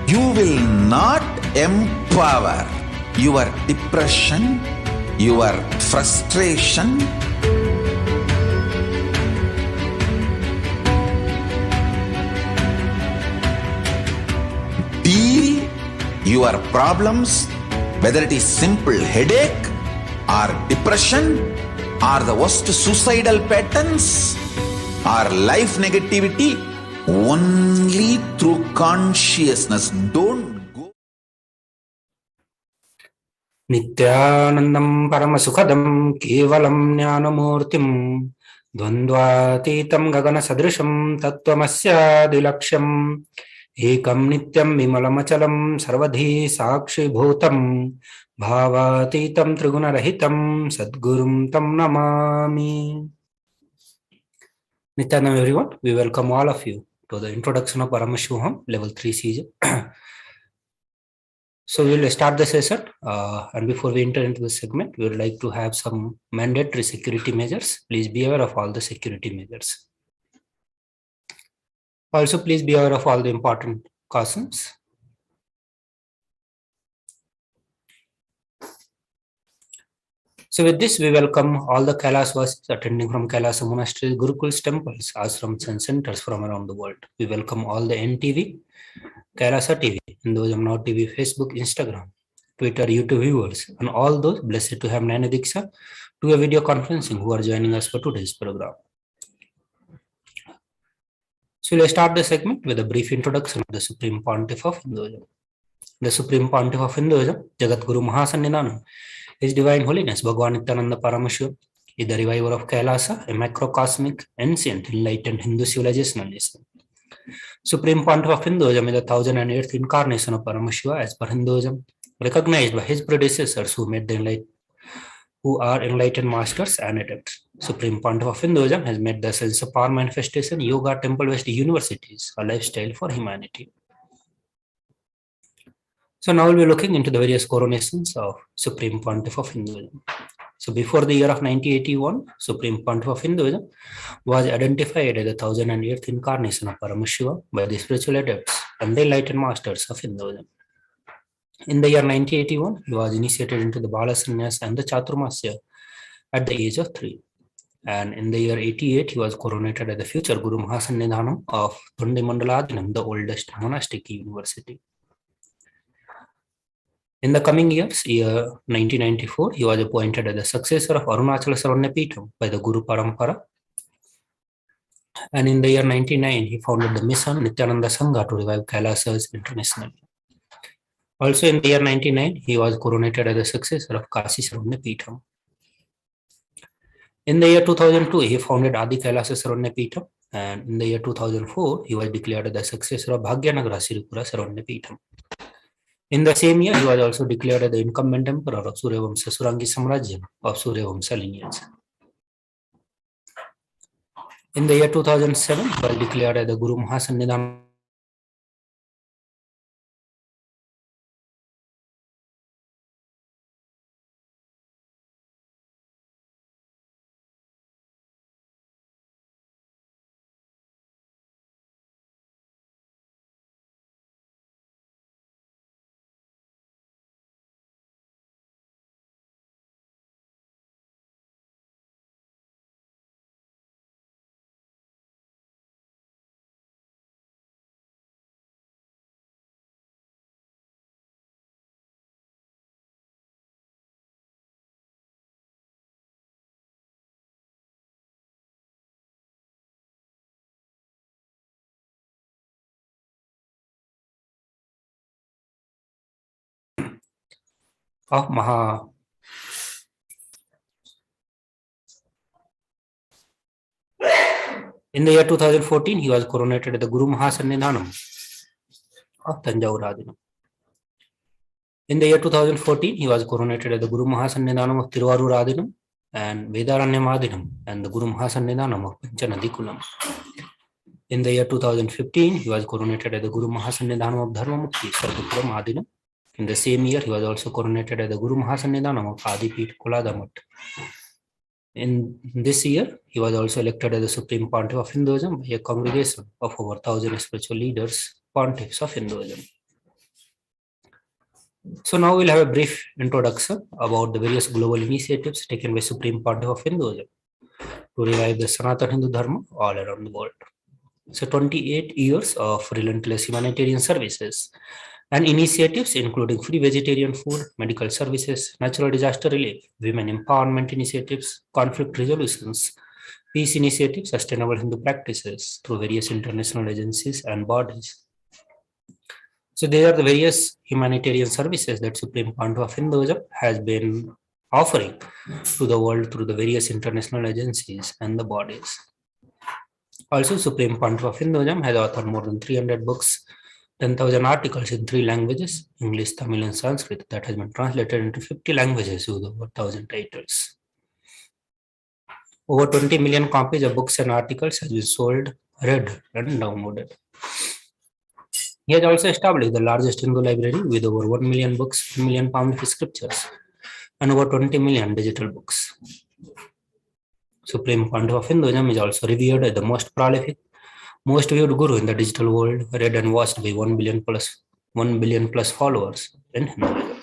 You will not empower your depression, your frustration, deal your problems, whether it is simple headache or depression or the worst suicidal patterns or life negativity, only through consciousness. Don't go. Nityanandam Paramasukhadam Kevalam Jnanamurtim Dvandvatitam Gagana Sadrisham Tattvamasya Dilaksham Ekam Nityam Vimalamachalam Sarvadhi Sakshi Bhutam Bhavatitam Trigunarahitam Sadgurum Tam Namami. Nityanam everyone, we welcome all of you to the introduction of Paramashivoham level 3 season. So we will start the session, and before we enter into the segment, we would like to have some mandatory security measures. Please be aware of all the security measures. Also, please be aware of all the important cautions. So with this, we welcome all the Kailasas attending from Kailasa monasteries, Gurukuls, temples, ashrams and centers from around the world. We welcome all the NTV, Kailasa TV, Hinduism Now TV, Facebook, Instagram, Twitter, YouTube viewers, and all those blessed to have Jnana Diksha to a video conferencing who are joining us for today's program. So we'll start the segment with a brief introduction of the Supreme Pontiff of Hinduism. The Supreme Pontiff of Hinduism, Jagat Guru Mahasannidhanam, His Divine Holiness Bhagavan Paramashivam is the reviver of Kailasa, a macrocosmic, ancient, enlightened Hindu civilization and nation. Supreme Pontiff of Hinduism is the 1008th incarnation of Paramashiva as per Hinduism, recognized by his predecessors who are enlightened masters and adepts. Supreme Pontiff of Hinduism has made the sense of power manifestation, yoga, temple-based universities, a lifestyle for humanity. So now we'll be looking into the various coronations of Supreme Pontiff of Hinduism. So before the year of 1981, Supreme Pontiff of Hinduism was identified as the 1008th incarnation of Paramashiva by the spiritual adepts and the enlightened masters of Hinduism. In the year 1981, he was initiated into the Bala Sannyas and the Chaturmasya at the age of 3. And in the year 88, he was coronated as the future Guru Mahasannidhanam of Thundi Mandaladinam, the oldest monastic university. In the coming years, year 1994, he was appointed as the successor of Arunachala Saranyapeetham by the Guru Parampara. And in the year 1999, he founded the mission Nityananda Sangha to revive Kailasas internationally. Also in the year 1999, he was coronated as the successor of Kashi Saranyapeetham. In the year 2002, he founded Adi Kailasa Saranyapeetham. And in the year 2004, he was declared as the successor of Bhagyanagara Siripura Saranyapeetham. In the same year, he was also declared as the incumbent emperor of Suryavamsa Surangi Samrajya of Suryavamsa lineage. In the year 2007, he was declared as the Guru Mahasannidhanam. of Maha. In the year 2014, he was coronated as the Guru Mahasannidhanam of Tanjavur Adinam. In the year 2014, he was coronated as the Guru Mahasannidhanam of Tiruvarur Adinam and Vedaranyam Adinam and the Guru Mahasannidhanam of Panchanadikulam. In the year 2015, he was coronated as the Guru Mahasannidhanam of Dharmamukti Sarvapuram Adinam. In the same year, he was also coronated as the Guru Mahasannidhanam of Adipit Koladamat. In this year, he was also elected as the Supreme Pontiff of Hinduism by a congregation of over 1,000 spiritual leaders, pontiffs of Hinduism. So now we'll have a brief introduction about the various global initiatives taken by Supreme Pontiff of Hinduism to revive the Sanatana Hindu Dharma all around the world. So 28 years of relentless humanitarian services and initiatives including free vegetarian food, medical services, natural disaster relief, women empowerment initiatives, conflict resolutions, peace initiatives, sustainable Hindu practices through various international agencies and bodies. So these are the various humanitarian services that Supreme Pontiff of Hinduism has been offering to the world through the various international agencies and the bodies. Also, Supreme Pontiff of Hinduism has authored more than 300 books, 10,000 articles in 3 languages, English, Tamil, and Sanskrit, that has been translated into 50 languages with over 1,000 titles. Over 20 million copies of books and articles has been sold, read, and downloaded. He has also established the largest Hindu library with over 1 million books, 1 million pound of scriptures, and over 20 million digital books. Supreme Pontiff of Hinduism is also revered as the most prolific, most viewed guru in the digital world, read and watched by 1 billion plus followers in Hinduism.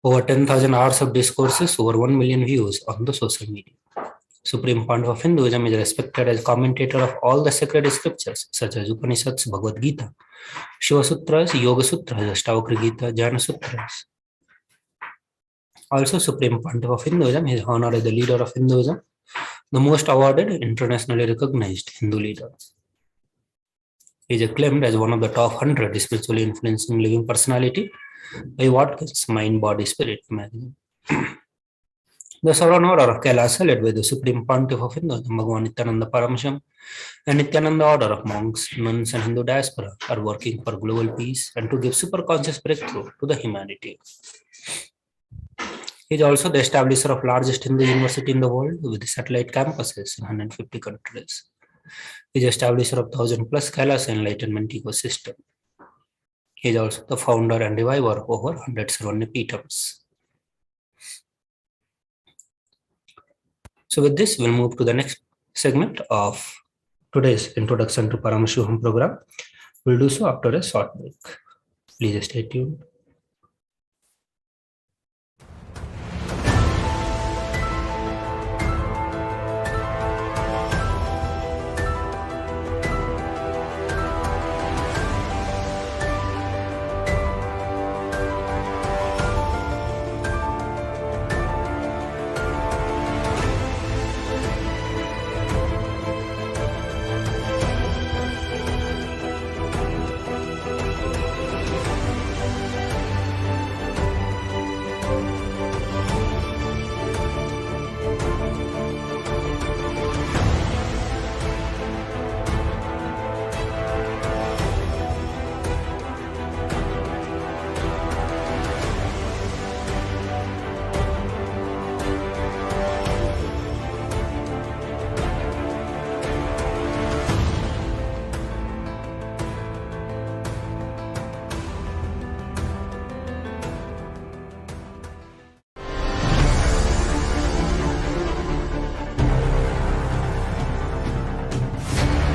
Over 10,000 hours of discourses, over 1 million views on the social media. Supreme Pontiff of Hinduism is respected as commentator of all the sacred scriptures such as Upanishads, Bhagavad Gita, Shiva Sutras, Yoga Sutras, Ashtavakra Gita, Jnana Sutras. Also, Supreme Pontiff of Hinduism is honored as the leader of Hinduism, the most awarded, internationally recognized Hindu leader. He is acclaimed as one of the top 100 spiritually influencing living personality by Watkins Mind, Body, Spirit magazine. The SOVEREIGN Order of Kailasa, led by the Supreme Pontiff of Hinduism, Bhagavan Paramashivam, and NITHYANANDA Order of monks, nuns, and Hindu diaspora are working for global peace and to give superconscious breakthrough to the humanity. He is also the establisher of largest Hindu university in the world with satellite campuses in 150 countries. He is establisher of 1,000 plus Kailasa enlightenment ecosystem. He is also the founder and reviver of over 100 Sarvanyapitams. So with this, we'll move to the next segment of today's Introduction to Paramashivoham program. We'll do so after a short break. Please stay tuned.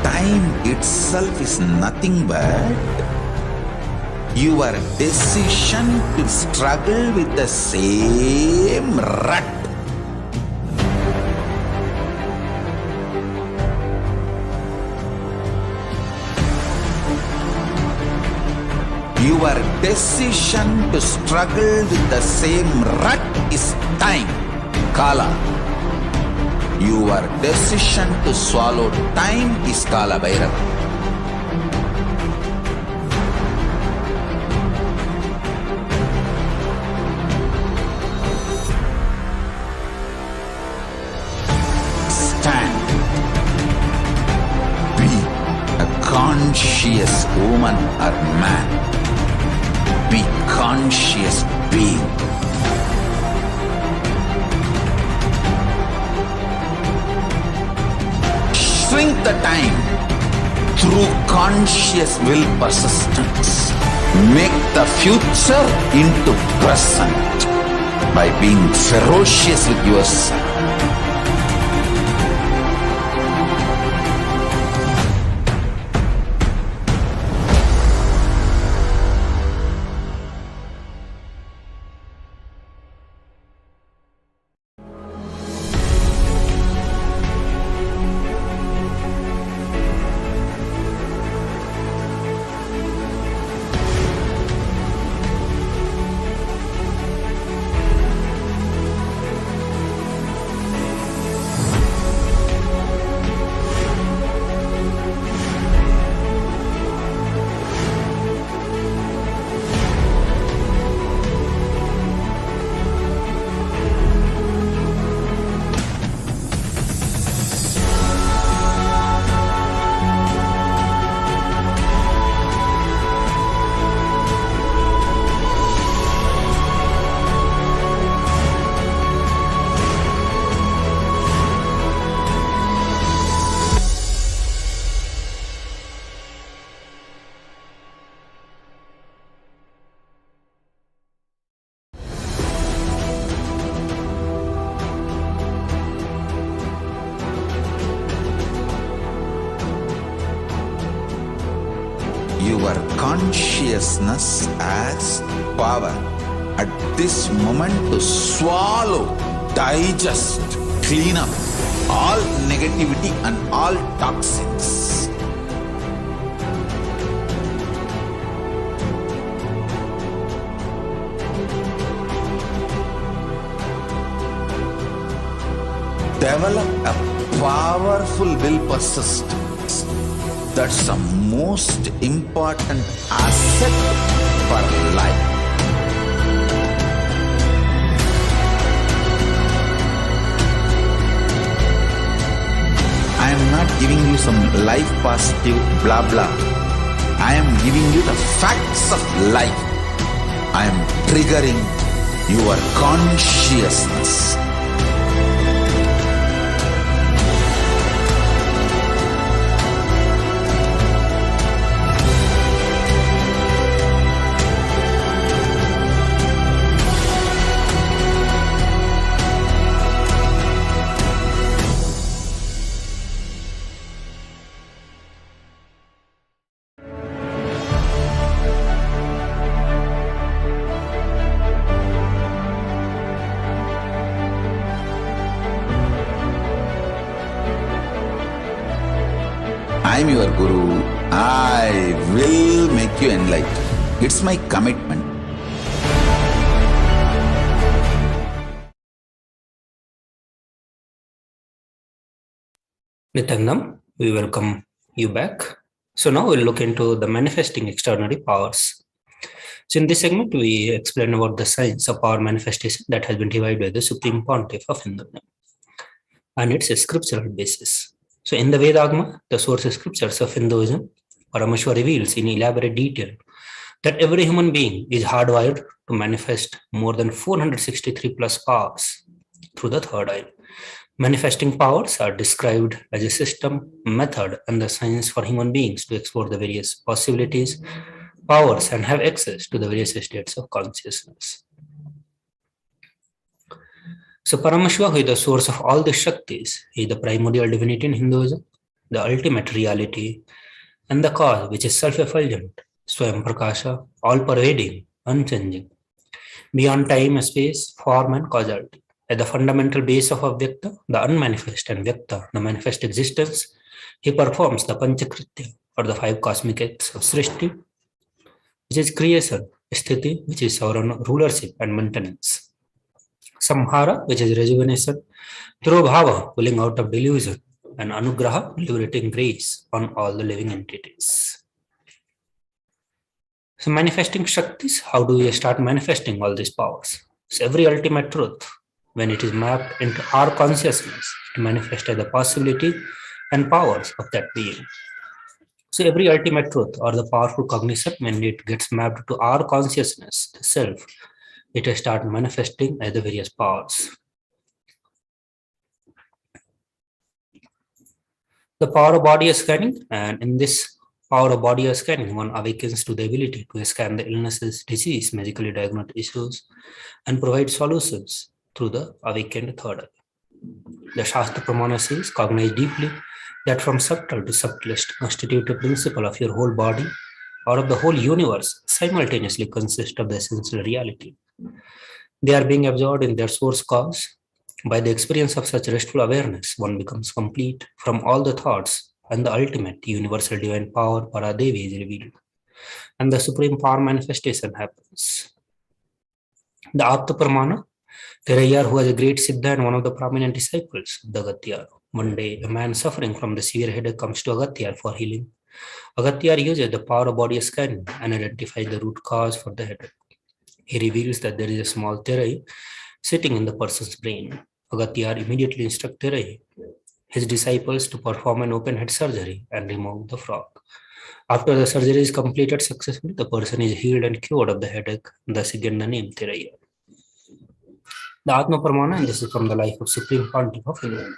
Time itself is nothing but your decision to struggle with the same rut. Your decision to struggle with the same rut is time, Kala. Your decision to swallow time is Kala Bhairava. Stand. Be a conscious woman or man. Be conscious being. Shrink the time through conscious will persistence. Make the future into present by being ferocious with yourself. your consciousness as power at this moment to swallow, digest, clean up all negativity and all toxins. Develop a powerful will persistence. That's the most important asset for life. I am not giving you some life positive blah blah. I am giving you the facts of life. I am triggering your consciousness. I am your Guru. I will make you enlightened. It's my commitment. Nityanandam, we welcome you back. So now we'll look into the manifesting extraordinary powers. So in this segment, we explain about the science of power manifestation that has been derived by the Supreme Pontiff of Hinduism and its scriptural basis. So in the Vedagma, the source scriptures of Hinduism, Paramashiva reveals in elaborate detail that every human being is hardwired to manifest more than 463 plus powers through the third eye. Manifesting powers are described as a system, method, and the science for human beings to explore the various possibilities, powers, and have access to the various states of consciousness. So Paramashiva, who is the source of all the Shaktis, is the primordial divinity in Hinduism, the ultimate reality, and the cause which is self-effulgent, Swayam Prakasha, all-pervading, unchanging, beyond time, space, form, and causality. At the fundamental base of Avyakta, the unmanifest, and Vyakta, the manifest existence, he performs the Panchakritya, or the 5 cosmic acts of Srishti, which is creation, Sthiti, which is sovereign rulership and maintenance, Samhara, which is rejuvenation, Tirobhava, pulling out of delusion, and Anugraha, liberating grace on all the living entities. So manifesting Shaktis, how do we start manifesting all these powers? So every ultimate truth, when it is mapped into our consciousness, it manifests as the possibility and powers of that being. So every ultimate truth or the powerful cognition, when it gets mapped to our consciousness, the self, it will start manifesting as the various powers. The power of body scanning, and in this power of body scanning, one awakens to the ability to scan the illnesses, disease, medically diagnosed issues, and provide solutions through the awakened third eye. The Shastra Pramana says, cognize deeply that from subtle to subtlest constitute a principle of your whole body or of the whole universe simultaneously consist of the essential reality. They are being absorbed in their source cause. By the experience of such restful awareness, one becomes complete from all the thoughts, and the ultimate universal divine power, Paradevi, is revealed. And the supreme power manifestation happens. The Apta Pramana, Terayar, who was a great Siddha and one of the prominent disciples of the Agatyar. One day, a man suffering from the severe headache comes to Agatyar for healing. Agatyar uses the power of body scanning and identifies the root cause for the headache. He reveals that there is a small Terai sitting in the person's brain. Agatyar immediately instructs Terai, his disciples, to perform an open head surgery and remove the frog. After the surgery is completed successfully, the person is healed and cured of the headache, thus he gained the name Teraya. The Atma Pramana, and this is from the life of Supreme Pontiff of Hinduism.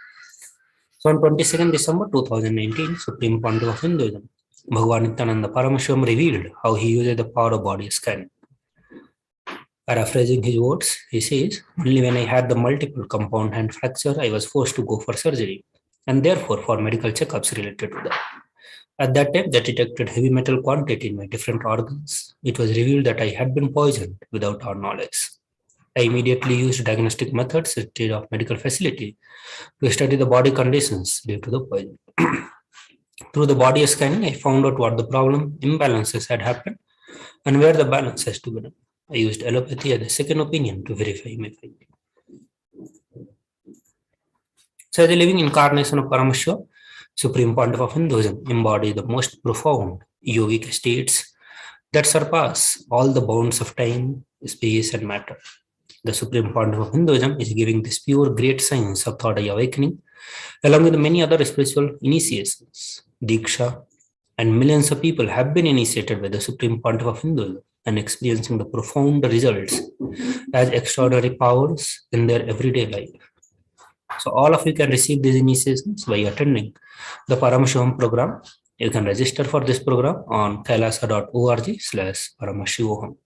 So on 22nd December 2019, Supreme Pontiff of Hinduism, Bhagavan Nityananda Paramashivam revealed how he uses the power of body scan. Paraphrasing his words, he says, only when I had the multiple compound hand fracture, I was forced to go for surgery, and therefore for medical checkups related to that. At that time, they detected heavy metal quantity in my different organs. It was revealed that I had been poisoned without our knowledge. I immediately used diagnostic methods instead of medical facility to study the body conditions due to the poison. Through the body scanning, I found out what the problem imbalances had happened and where the balance has to be done. I used allopathy as a second opinion to verify my finding. So, the living incarnation of Paramashiva, Supreme Pontiff of Hinduism, embodies the most profound yogic states that surpass all the bounds of time, space, and matter. The Supreme Pontiff of Hinduism is giving this pure great science of third eye awakening, along with many other spiritual initiations, Diksha, and millions of people have been initiated by the Supreme Pontiff of Hinduism and experiencing the profound results as extraordinary powers in their everyday life. So all of you can receive these initiations by attending the Paramashivoham program. You can register for this program on kailasa.org/Paramashivoham.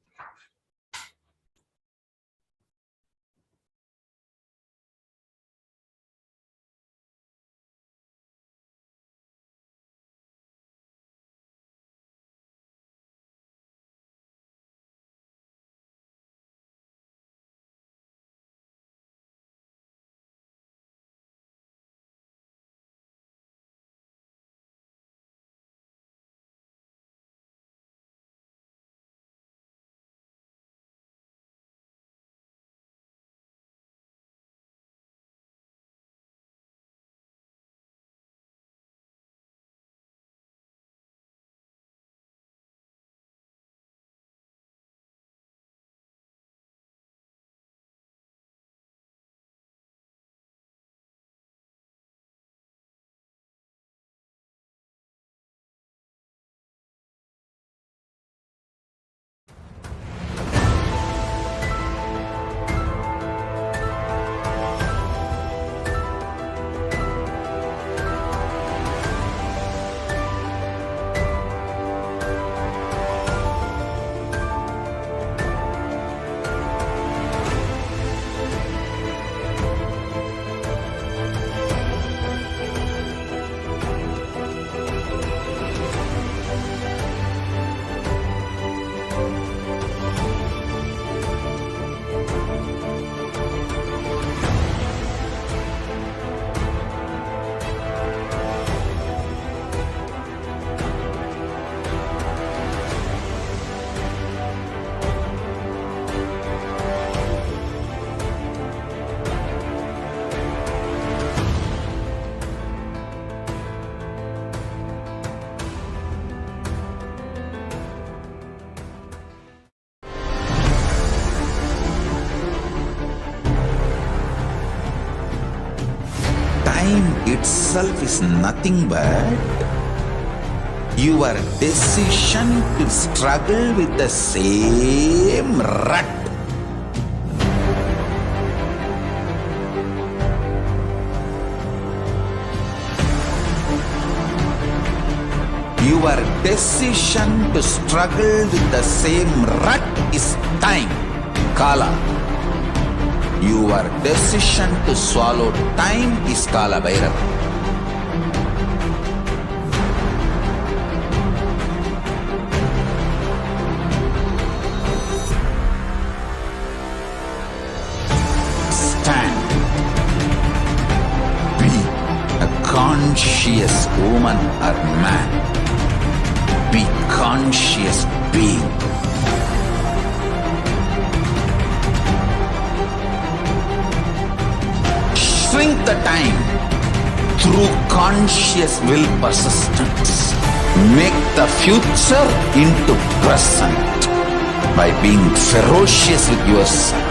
Itself is nothing but your decision to struggle with the same rut. Your decision to struggle with the same rut is time, Kala. Your decision to swallow time is Kala Bhairava. Stand. Be a conscious woman or man. Be conscious being. Shrink the time through conscious will persistence. Make the future into present by being ferocious with yourself.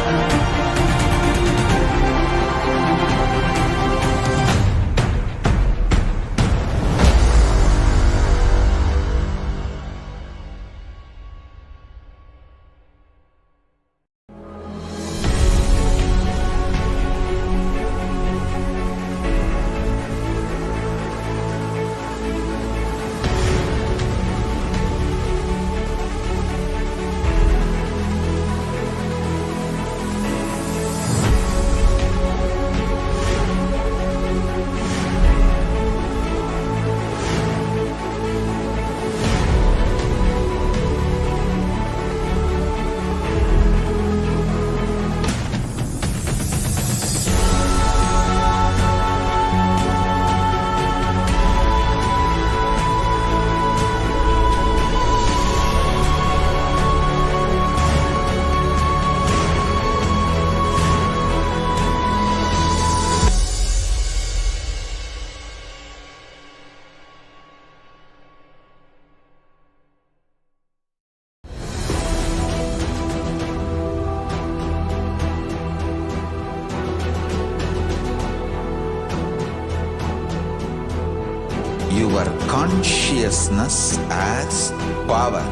consciousness has power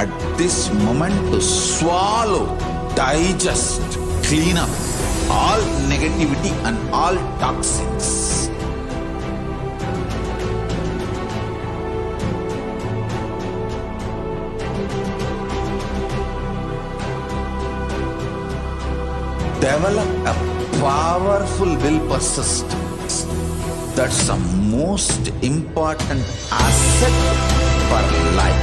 at this moment to swallow, digest, clean up all negativity and all toxins. Develop a powerful will persistence. That's the most important asset for life.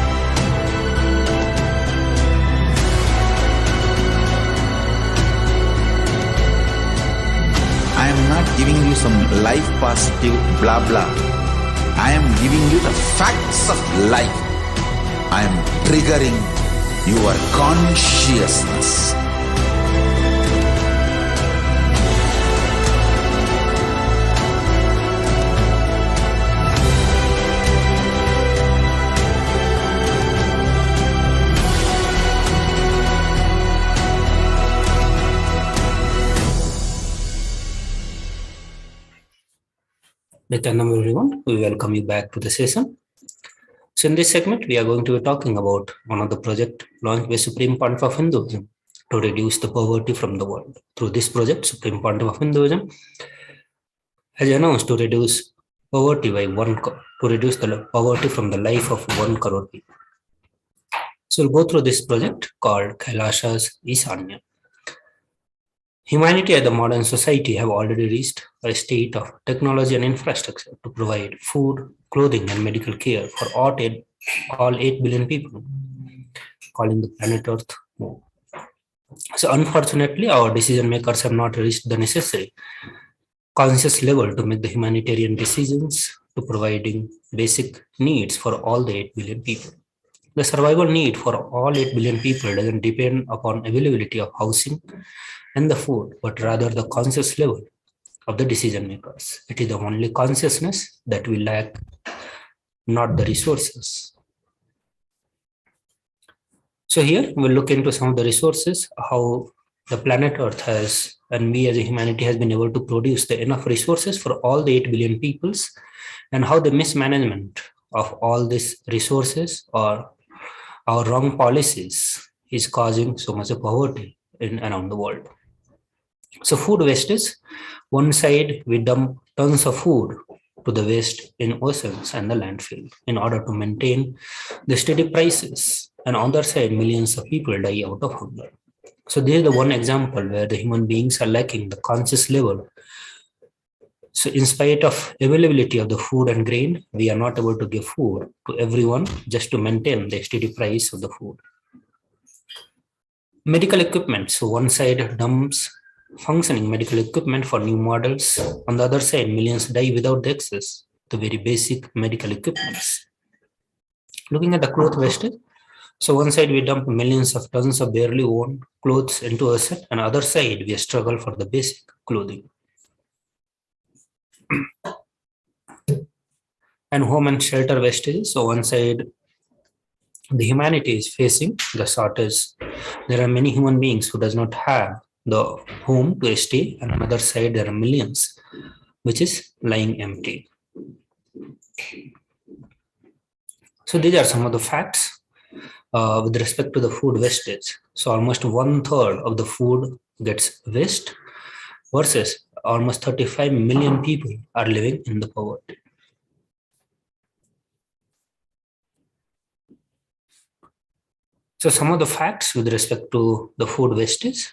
I am not giving you some life positive blah blah. I am giving you the facts of life. I am triggering your consciousness. Nityananda everyone, we welcome you back to the session. So in this segment, we are going to be talking about one of the projects launched by Supreme Pontiff of Hinduism to reduce the poverty from the world. Through this project, Supreme Pontiff of Hinduism has announced to reduce poverty by to reduce the poverty from the life of 1 crore people. So we'll go through this project called Kailasa's Isanya. Humanity and the modern society have already reached a state of technology and infrastructure to provide food, clothing, and medical care for all 8 billion people, calling the planet Earth home. So unfortunately, our decision makers have not reached the necessary conscious level to make the humanitarian decisions to providing basic needs for all the 8 billion people. The survival need for all 8 billion people doesn't depend upon availability of housing and the food, but rather the conscious level of the decision makers. It is the only consciousness that we lack, not the resources. So here we'll look into some of the resources, how the planet Earth has, and we as a humanity has been able to produce the enough resources for all the 8 billion peoples, and how the mismanagement of all these resources or our wrong policies is causing so much of poverty around the world. So food wastage, one side we dump tons of food to the waste in oceans and the landfill in order to maintain the steady prices, and on the other side millions of people die out of hunger. So this is the one example where the human beings are lacking the conscious level. So in spite of availability of the food and grain, we are not able to give food to everyone just to maintain the steady price of the food. Medical equipment, so one side dumps functioning medical equipment for new models. On the other side, millions die without the access to very basic medical equipments. Looking at the cloth wastage, so one side we dump millions of tons of barely worn clothes into a set, and other side we struggle for the basic clothing. And home and shelter wastage, so one side the humanity is facing the shortage. There are many human beings who does not have the home to stay, and another side there are millions which is lying empty. So these are some of the facts with respect to the food wastage. So almost 1/3 of the food gets waste versus almost 35 million people are living in the poverty. So some of the facts with respect to the food wastage.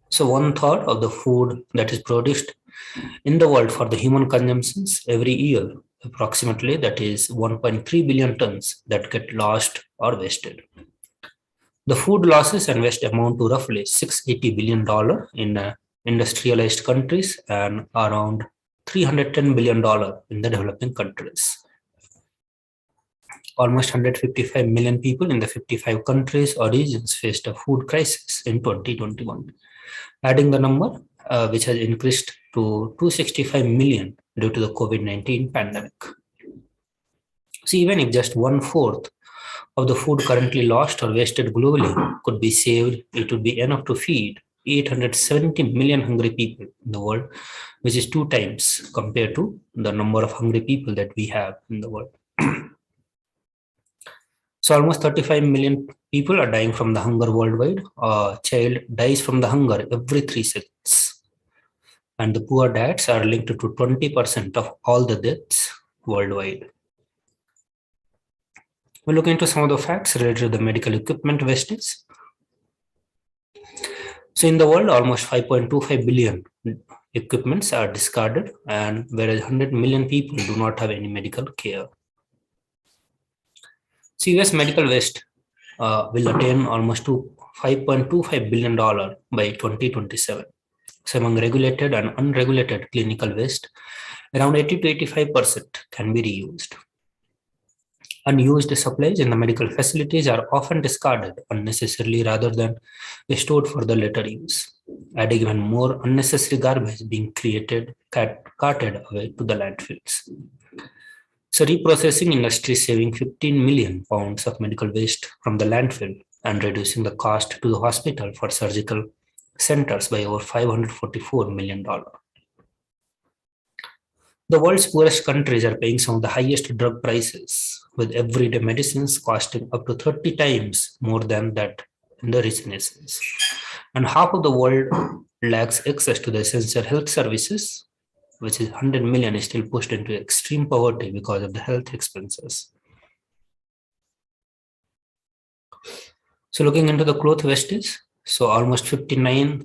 So 1/3 of the food that is produced in the world for the human consumptions every year, approximately, that is 1.3 billion tons that get lost or wasted. The food losses and waste amount to roughly $680 billion in industrialized countries and around $310 billion in the developing countries. Almost 155 million people in the 55 countries or regions faced a food crisis in 2021. Adding the number, which has increased to 265 million due to the COVID-19 pandemic. So even if just 1/4 of the food currently lost or wasted globally could be saved, it would be enough to feed 870 million hungry people in the world, which is 2 times compared to the number of hungry people that we have in the world. So almost 35 million people are dying from the hunger worldwide. A child dies from the hunger every 3 seconds. And the poor dads are linked to 20% of all the deaths worldwide. We'll look into some of the facts related to the medical equipment wastage. So in the world, almost 5.25 billion equipments are discarded, and whereas 100 million people do not have any medical care. So US medical waste will attain almost to $5.25 billion by 2027. So among regulated and unregulated clinical waste, around 80 to 85% can be reused. Unused supplies in the medical facilities are often discarded unnecessarily rather than stored for the later use, adding even more unnecessary garbage being carted away to the landfills. So reprocessing industry saving 15 million pounds of medical waste from the landfill and reducing the cost to the hospital for surgical centers by over $544 million. The world's poorest countries are paying some of the highest drug prices, with everyday medicines costing up to 30 times more than that in the rich nations. And half of the world lacks access to the essential health services, which is 100 million is still pushed into extreme poverty because of the health expenses. So looking into the cloth wastage, so almost 59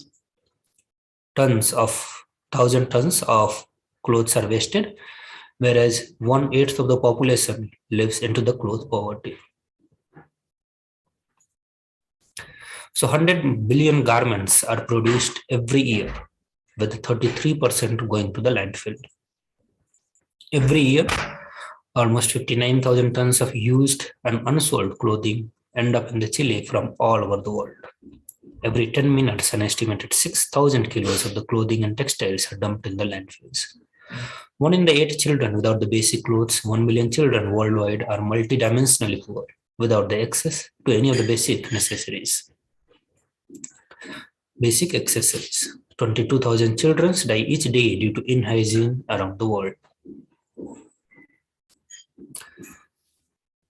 tons of 1,000 tons of clothes are wasted, whereas 1/8 of the population lives into the cloth poverty. So 100 billion garments are produced every year, with 33% going to the landfill. Every year, almost 59,000 tons of used and unsold clothing end up in the Chile from all over the world. Every 10 minutes, an estimated 6,000 kilos of the clothing and textiles are dumped in the landfills. 1 in 8 children without the basic clothes, 1 million children worldwide are multidimensionally poor without the access to any of the basic necessities. Basic accessories. 22,000 children die each day due to inhygiene around the world.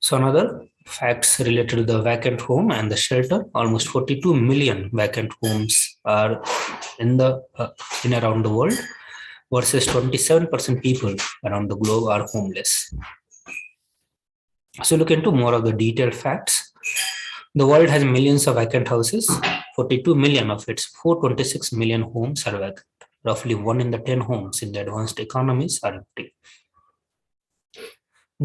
So another facts related to the vacant home and the shelter. Almost 42 million vacant homes are in around the world, versus 27% people around the globe are homeless. So look into more of the detailed facts. The world has millions of vacant houses. 42 million of its 426 million homes are vacant. Roughly 1 in the 10 homes in the advanced economies are empty.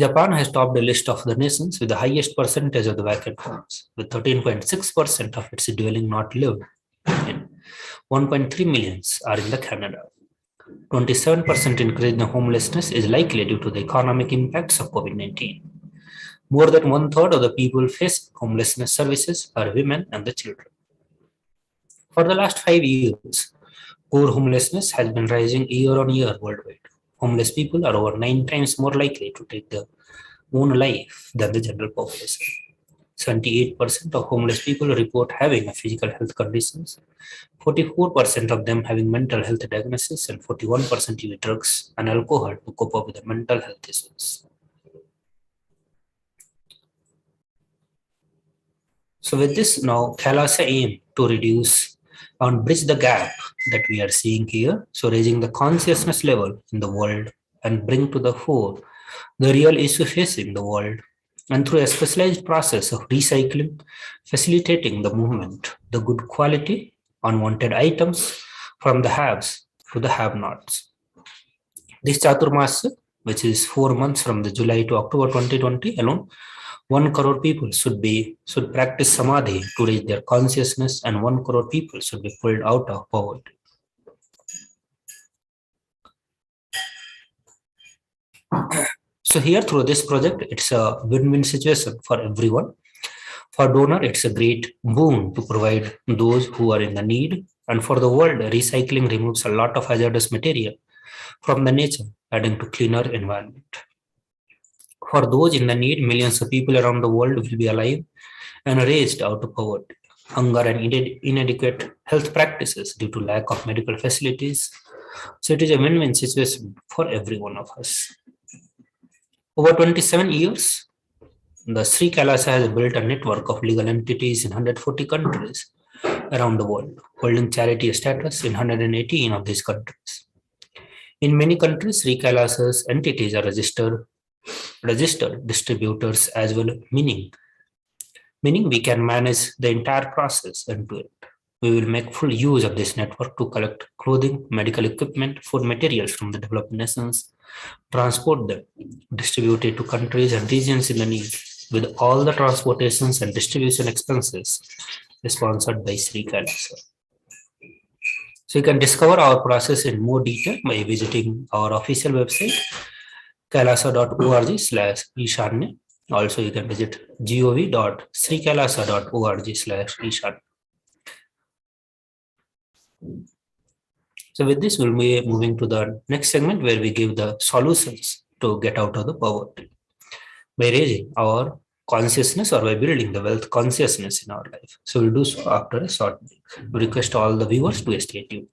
Japan has topped the list of the nations with the highest percentage of the vacant homes, with 13.6% of its dwelling not lived in. 1.3 millions are in the Canada. 27% increase in homelessness is likely due to the economic impacts of COVID-19. More than 1/3 of the people facing homelessness services are women and the children. For the last 5 years, core homelessness has been rising year on year worldwide. Homeless people are over 9 times more likely to take their own life than the general population. 78% of homeless people report having a physical health conditions, 44% of them having mental health diagnosis, and 41% use drugs and alcohol to cope up with the mental health issues. So with this now, Kailasa aim to reduce and bridge the gap that we are seeing here. So raising the consciousness level in the world and bring to the fore the real issue facing the world, and through a specialized process of recycling, facilitating the movement, the good quality, unwanted items from the haves to the have-nots. This Chaturmasya, which is 4 months from the July to October 2020 alone, 1 crore people should practice samadhi to raise their consciousness, and 1 crore people should be pulled out of poverty. So here through this project, it's a win-win situation for everyone. For donor, it's a great boon to provide those who are in the need. And for the world, recycling removes a lot of hazardous material from the nature, adding to cleaner environment. For those in the need, millions of people around the world will be alive and raised out of poverty, hunger, and inadequate health practices due to lack of medical facilities. So it is a win-win situation for every one of us. Over 27 years, The Sri Kailasa has built a network of legal entities in 140 countries around the world, holding charity status in 118 of these countries. In many countries, Sri Kailasa's entities are registered distributors as well, meaning we can manage the entire process end to end. We will make full use of this network to collect clothing, medical equipment, food materials from the developed nations, transport them, distribute it to countries and regions in the need, with all the transportations and distribution expenses sponsored by Sri Kailasa. So you can discover our process in more detail by visiting our official website, kailasa.org/ishanya. Also, you can visit gov.srikailasa.org/ishanya. So with this, we'll be moving to the next segment where we give the solutions to get out of the poverty by raising our consciousness or by building the wealth consciousness in our life. So we'll do so after a short break. We request all the viewers to stay tuned.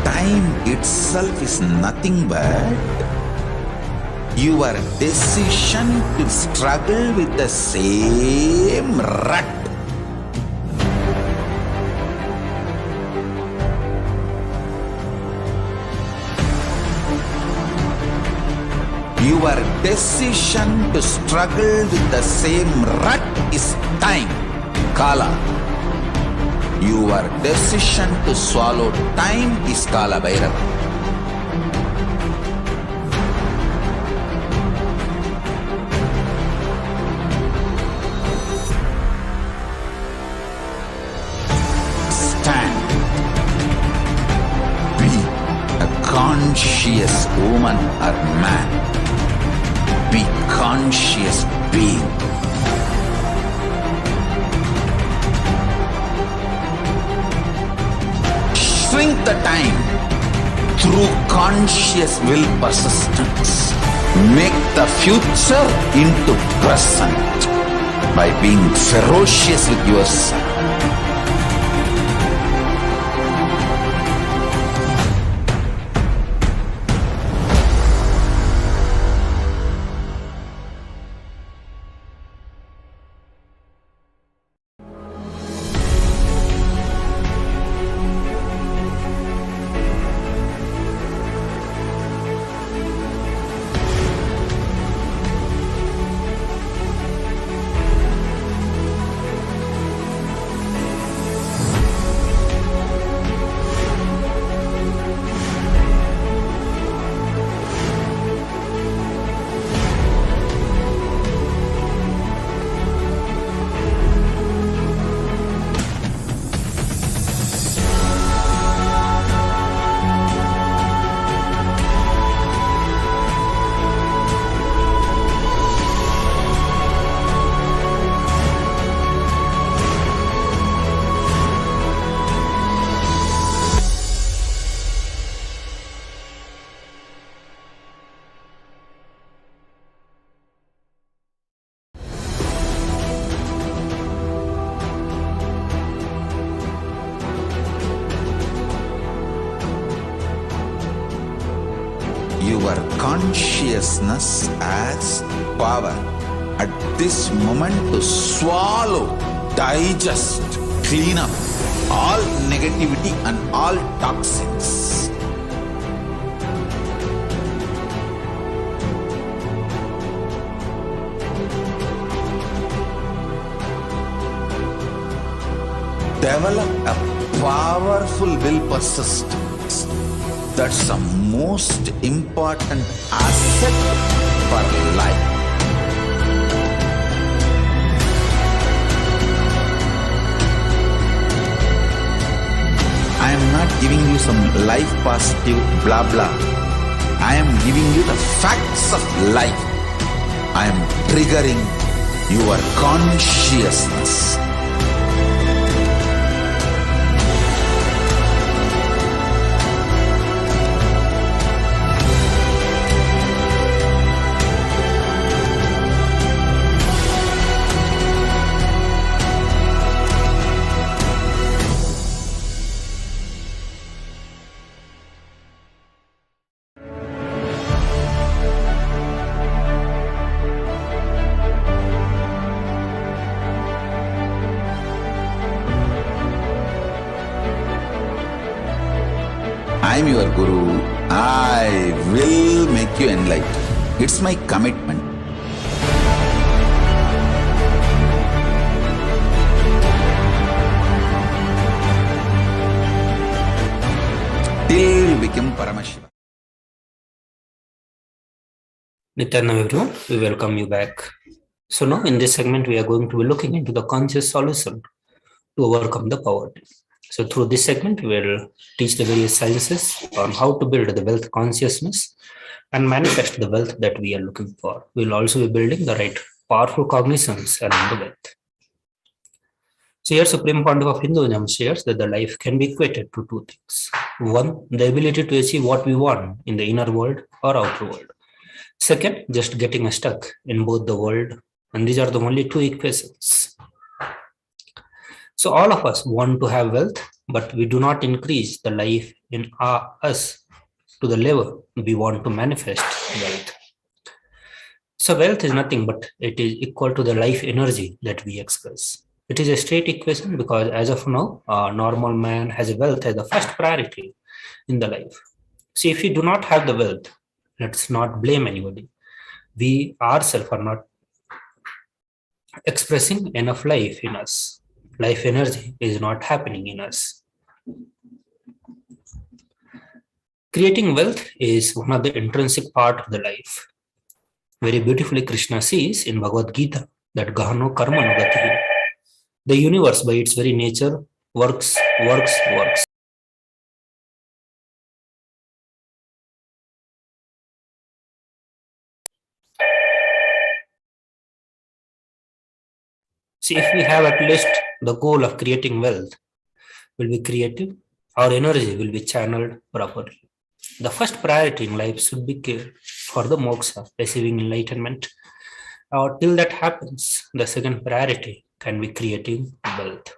Time itself is nothing but your decision to struggle with the same rut. Your decision to struggle with the same rut is time, Kala. Your decision to swallow time is Kala Bhairava. Stand. Be a conscious woman or man. Be conscious being. Shrink the time through conscious will persistence. Make the future into present by being ferocious with yourself. Your consciousness has power at this moment to swallow, digest, clean up all negativity and all toxins. develop a powerful will persist. That's the most important asset for life. I am not giving you some life positive blah blah. I am giving you the facts of life. I am triggering your consciousness. I am your Guru. I will make you enlightened. It's my commitment. Till you become Paramashivoham. Nityananda everyone, we welcome you back. So now in this segment, we are going to be looking into the conscious solution to overcome the poverty. So through this segment, we will teach the various sciences on how to build the wealth consciousness and manifest the wealth that we are looking for. We will also be building the right powerful cognitions around the wealth. So here Supreme Pontiff of Hinduism shares that the life can be equated to two things. One, the ability to achieve what we want in the inner world or outer world. Second, just getting stuck in both the world. And these are the only two equations. So all of us want to have wealth, but we do not increase the life in us to the level we want to manifest wealth. So wealth is nothing but it is equal to the life energy that we express. It is a straight equation because as of now, a normal man has wealth as the first priority in the life. See, if we do not have the wealth, let's not blame anybody. We ourselves are not expressing enough life in us. Life energy is not happening in us. Creating wealth is one of the intrinsic part of the life. Very beautifully, Krishna says in Bhagavad Gita that Gahano Karma Nugati. The universe by its very nature works. See, if we have at least the goal of creating wealth, will be creative, our energy will be channeled properly. The first priority in life should be care for the moksha, receiving enlightenment. Till that happens, the second priority can be creating wealth.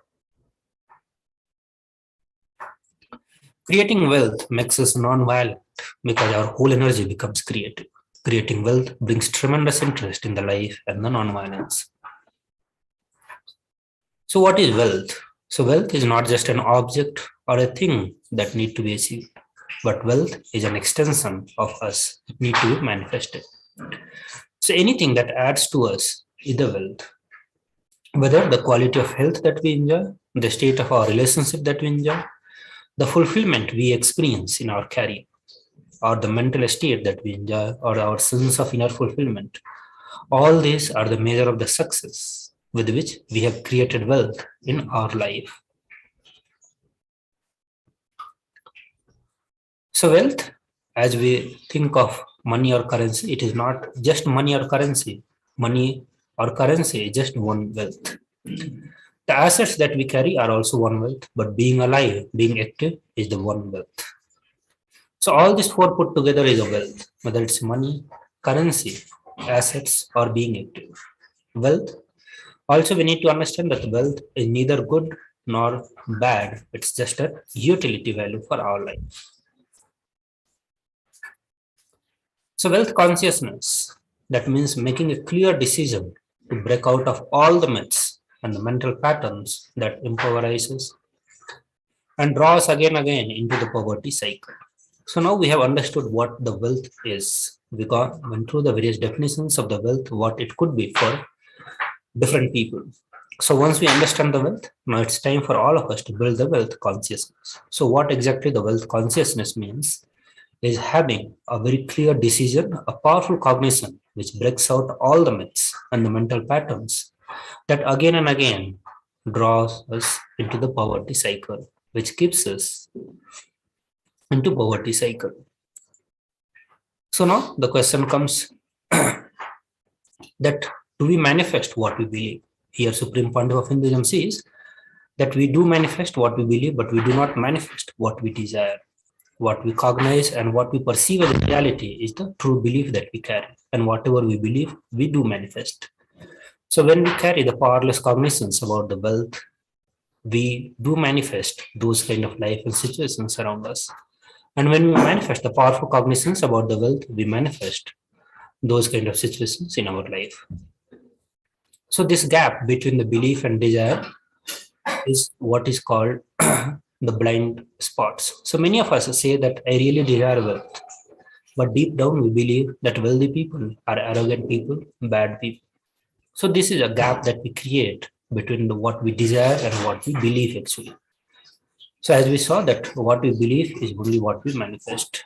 Creating wealth makes us non-violent because our whole energy becomes creative. Creating wealth brings tremendous interest in the life and the non-violence. So what is wealth? So wealth is not just an object or a thing that need to be achieved, but wealth is an extension of us. It need to be manifested. So anything that adds to us is the wealth. Whether the quality of health that we enjoy, the state of our relationship that we enjoy, the fulfillment we experience in our career, or the mental state that we enjoy, or our sense of inner fulfillment. All these are the measure of the success with which we have created wealth in our life. So wealth, as we think of money or currency, it is not just money or currency. Money or currency is just one wealth. The assets that we carry are also one wealth, but being alive, being active is the one wealth. So all these four put together is a wealth, whether it's money, currency, assets, or being active. Wealth. Also, we need to understand that wealth is neither good nor bad. It's just a utility value for our life. So wealth consciousness, that means making a clear decision to break out of all the myths and the mental patterns that impoverishes and draws again into the poverty cycle. So now we have understood what the wealth is. We went through the various definitions of the wealth, what it could be for different people. So once we understand the wealth, now it's time for all of us to build the wealth consciousness. So what exactly the wealth consciousness means is having a very clear decision, a powerful cognition which breaks out all the myths and the mental patterns that again and again draws us into the poverty cycle, which keeps us into poverty cycle. So now the question comes that do we manifest what we believe? Here Supreme Pontiff of Hinduism says that we do manifest what we believe, but we do not manifest what we desire. What we cognize and what we perceive as reality is the true belief that we carry. And whatever we believe, we do manifest. So when we carry the powerless cognitions about the wealth, we do manifest those kind of life and situations around us. And when we manifest the powerful cognitions about the wealth, we manifest those kind of situations in our life. So this gap between the belief and desire is what is called the blind spots. So many of us say that I really desire wealth, but deep down we believe that wealthy people are arrogant people, bad people. So this is a gap that we create between what we desire and what we believe actually. So as we saw that what we believe is only what we manifest.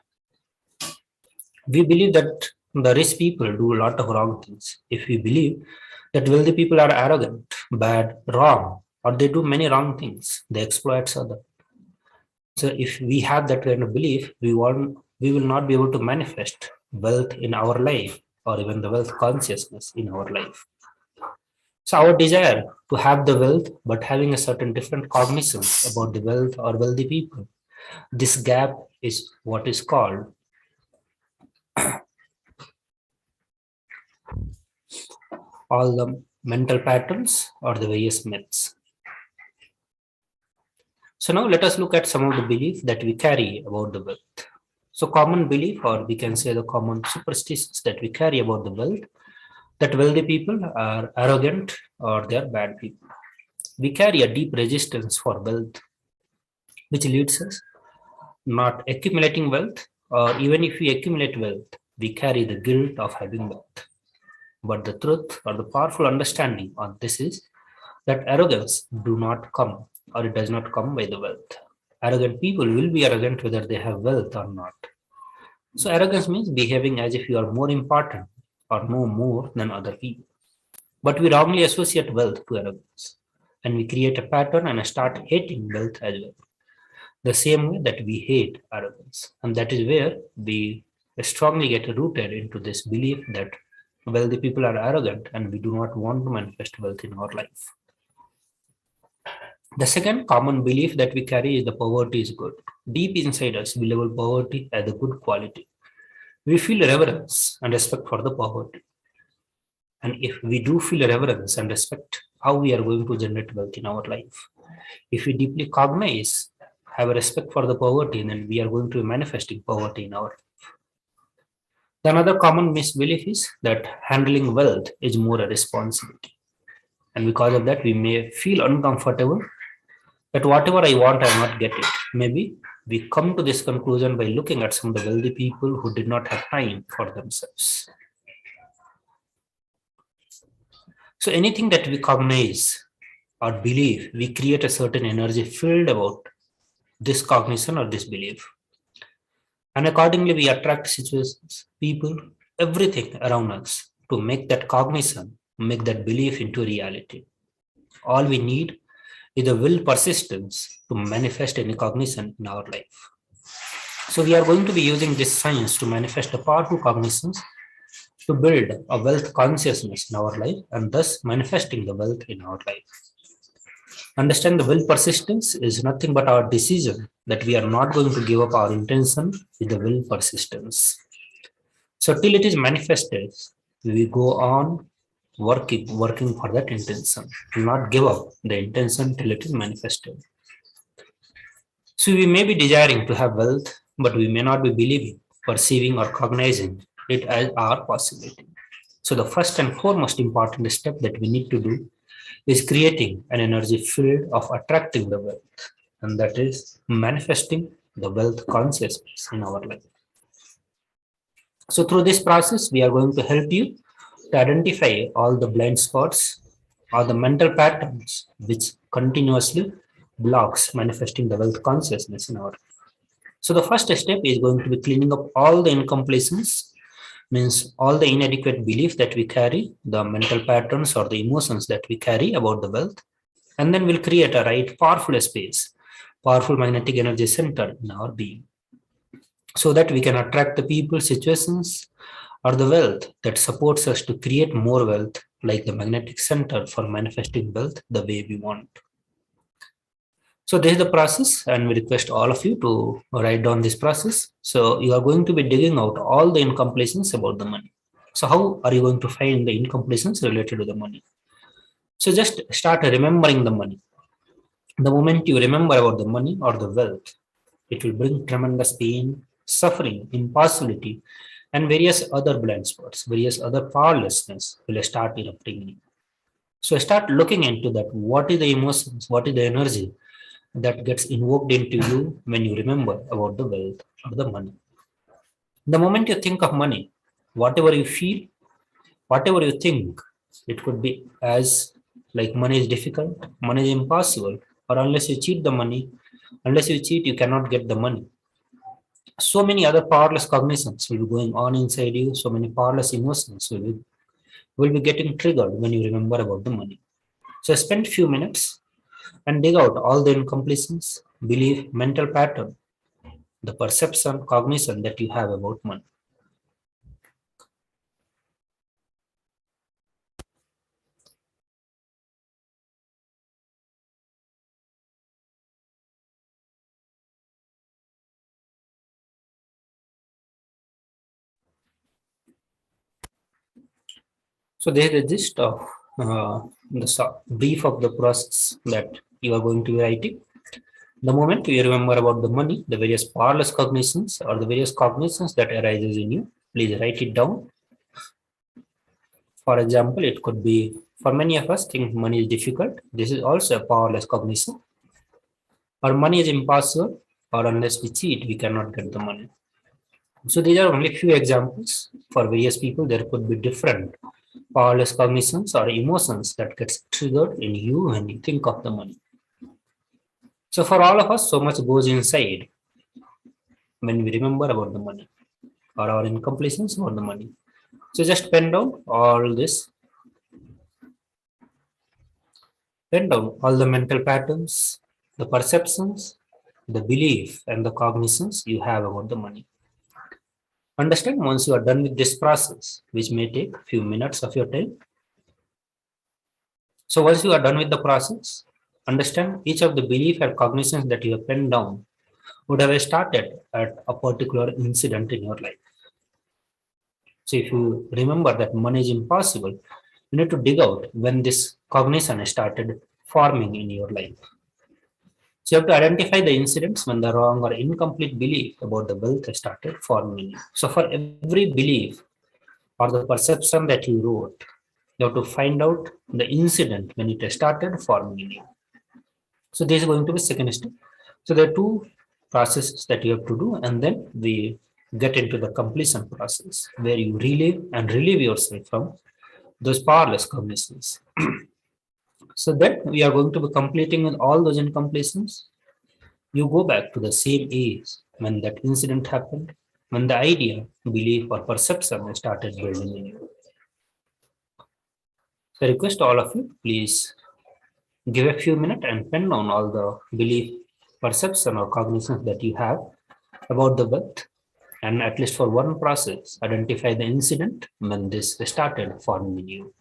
We believe that the rich people do a lot of wrong things. If we believe that wealthy people are arrogant, bad, wrong, or they do many wrong things, they exploit others. So if we have that kind of belief, we will not be able to manifest wealth in our life or even the wealth consciousness in our life. So our desire to have the wealth, but having a certain different cognition about the wealth or wealthy people, this gap is what is called all the mental patterns or the various myths. So now let us look at some of the beliefs that we carry about the wealth. So common belief, or we can say the common superstitions that we carry about the wealth, that wealthy people are arrogant or they are bad people. We carry a deep resistance for wealth, which leads us not accumulating wealth, or even if we accumulate wealth, we carry the guilt of having wealth. But the truth or the powerful understanding on this is that arrogance do not come, or it does not come by the wealth. Arrogant people will be arrogant whether they have wealth or not. So arrogance means behaving as if you are more important or know more than other people. But we wrongly associate wealth to arrogance, and we create a pattern and start hating wealth as well. The same way that we hate arrogance. And that is where we strongly get rooted into this belief that wealthy people are arrogant and we do not want to manifest wealth in our life. The second common belief that we carry is the poverty is good. Deep inside us, we label poverty as a good quality. We feel reverence and respect for the poverty. And if we do feel reverence and respect, how we are going to generate wealth in our life. If we deeply cognize, have a respect for the poverty, then we are going to be manifesting poverty in our life. The another common misbelief is that handling wealth is more a responsibility. And because of that, we may feel uncomfortable that whatever I want, I will not get it. Maybe we come to this conclusion by looking at some of the wealthy people who did not have time for themselves. So anything that we cognize or believe, we create a certain energy field about this cognition or this belief. And accordingly, we attract situations, people, everything around us to make that cognition, make that belief into reality. All we need is the will persistence to manifest any cognition in our life. So we are going to be using this science to manifest the powerful cognitions to build a wealth consciousness in our life and thus manifesting the wealth in our life. Understand the will persistence is nothing but our decision that we are not going to give up our intention with the will persistence. So till it is manifested, we go on working for that intention, to not give up the intention till it is manifested. So we may be desiring to have wealth, but we may not be believing, perceiving, or cognizing it as our possibility. So the first and foremost important step that we need to do is creating an energy field of attracting the wealth, and that is manifesting the wealth consciousness in our life. So through this process, we are going to help you to identify all the blind spots are the mental patterns which continuously blocks manifesting the wealth consciousness in our. So the first step is going to be cleaning up all the incompletions, means all the inadequate belief that we carry, the mental patterns or the emotions that we carry about the wealth, and then we'll create a right powerful space, powerful magnetic energy center in our being, so that we can attract the people, situations, or the wealth that supports us to create more wealth, like the magnetic center for manifesting wealth the way we want. So this is the process, and we request all of you to write down this process. So you are going to be digging out all the incompletions about the money. So how are you going to find the incompletions related to the money? So just start remembering the money. The moment you remember about the money or the wealth, it will bring tremendous pain, suffering, impossibility, and various other blind spots, various other powerlessness will start erupting in you. So start looking into that. What is the emotions? What is the energy that gets invoked into you when you remember about the wealth or the money? The moment you think of money, whatever you feel, whatever you think, it could be as like money is difficult, money is impossible, or unless you cheat the money, unless you cheat, you cannot get the money. So many other powerless cognitions will be going on inside you. So many powerless emotions will be getting triggered when you remember about the money. So spend few minutes and dig out all the incompletions, belief, mental pattern, the perception, cognition that you have about money. So there is a gist of brief of the process that you are going to be writing. The moment you remember about the money, the various powerless cognitions or the various cognitions that arises in you, please write it down. For example, it could be, for many of us think money is difficult. This is also a powerless cognition. Or money is impossible, or unless we cheat, we cannot get the money. So these are only few examples. For various people, there could be different powerless cognitions or emotions that gets triggered in you when you think of the money. So for all of us, so much goes inside when we remember about the money or our incompletions about the money. So just pen down all this. Pen down all the mental patterns, the perceptions, the belief, and the cognitions you have about the money. Understand, once you are done with this process, which may take a few minutes of your time. So once you are done with the process, understand each of the belief and cognitions that you have penned down would have started at a particular incident in your life. So if you remember that money is impossible, you need to dig out when this cognition started forming in your life. So you have to identify the incidents when the wrong or incomplete belief about the wealth started forming. So for every belief or the perception that you wrote, you have to find out the incident when it started forming in you. So this is going to be second step. So there are two processes that you have to do, and then we get into the completion process where you relieve and relieve yourself from those powerless cognitions. So then we are going to be completing with all those incompletions. You go back to the same age when that incident happened, when the idea, belief, or perception started building in you. So I request all of you, please give a few minutes and pen down all the belief, perception, or cognitions that you have about the wealth, and at least for one process, identify the incident when this started forming in you.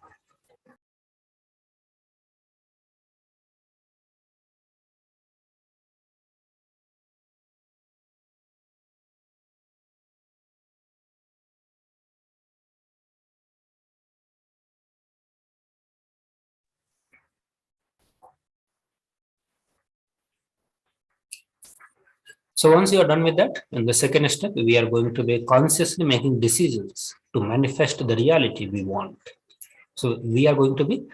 So once you are done with that, in the second step, we are going to be consciously making decisions to manifest the reality we want. So we are going to be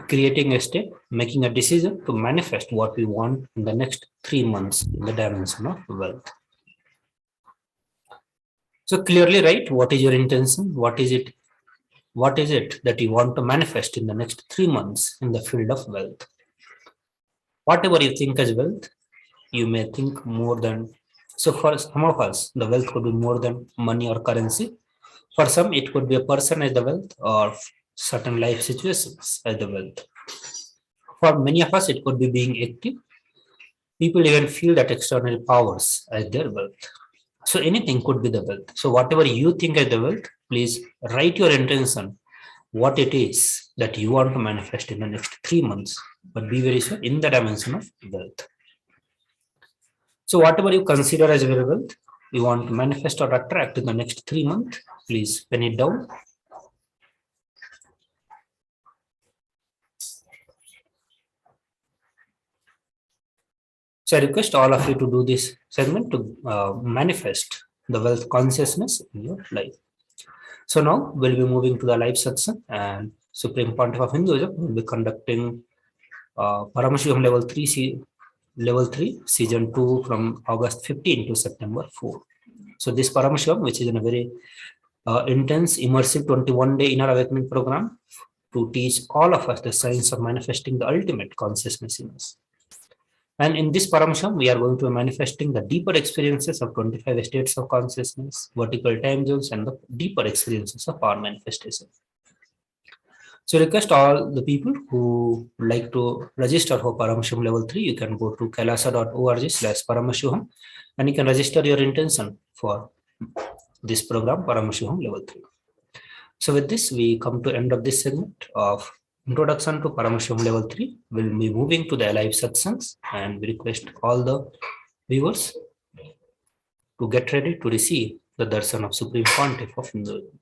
creating a step, making a decision to manifest what we want in the next 3 months in the dimension of wealth. So clearly write what is your intention, what is it what is it that you want to manifest in the next 3 months in the field of wealth? Whatever you think as wealth, you may think more than. So for some of us, the wealth could be more than money or currency. For some, it could be a person as the wealth or certain life situations as the wealth. For many of us, it could be being active. People even feel that external powers as their wealth. So anything could be the wealth. So whatever you think as the wealth, please write your intention, what it is that you want to manifest in the next 3 months, but be very sure in the dimension of wealth. So whatever you consider as your wealth, you want to manifest or attract in the next 3 months, please pen it down. So I request all of you to do this segment to manifest the wealth consciousness in your life. So now we'll be moving to the live section, and Supreme Pontiff of Hinduism will be conducting Paramashivoham level 3 season 2 from August 15 to September 4. So this Paramashivoham, which is in a very intense, immersive 21-day inner awakening program to teach all of us the science of manifesting the ultimate consciousness in us. And in this Paramashivoham, we are going to be manifesting the deeper experiences of 25 states of consciousness, vertical time zones, and the deeper experiences of our manifestation. So request all the people who would like to register for Paramashivoham level 3, you can go to kailasa.org/Paramashivoham and you can register your intention for this program, Paramashivoham level 3. So with this, we come to end of this segment of Introduction to Paramashivoham level 3. We'll be moving to the live sections, and we request all the viewers to get ready to receive the darshan of Supreme Pontiff of Hinduism.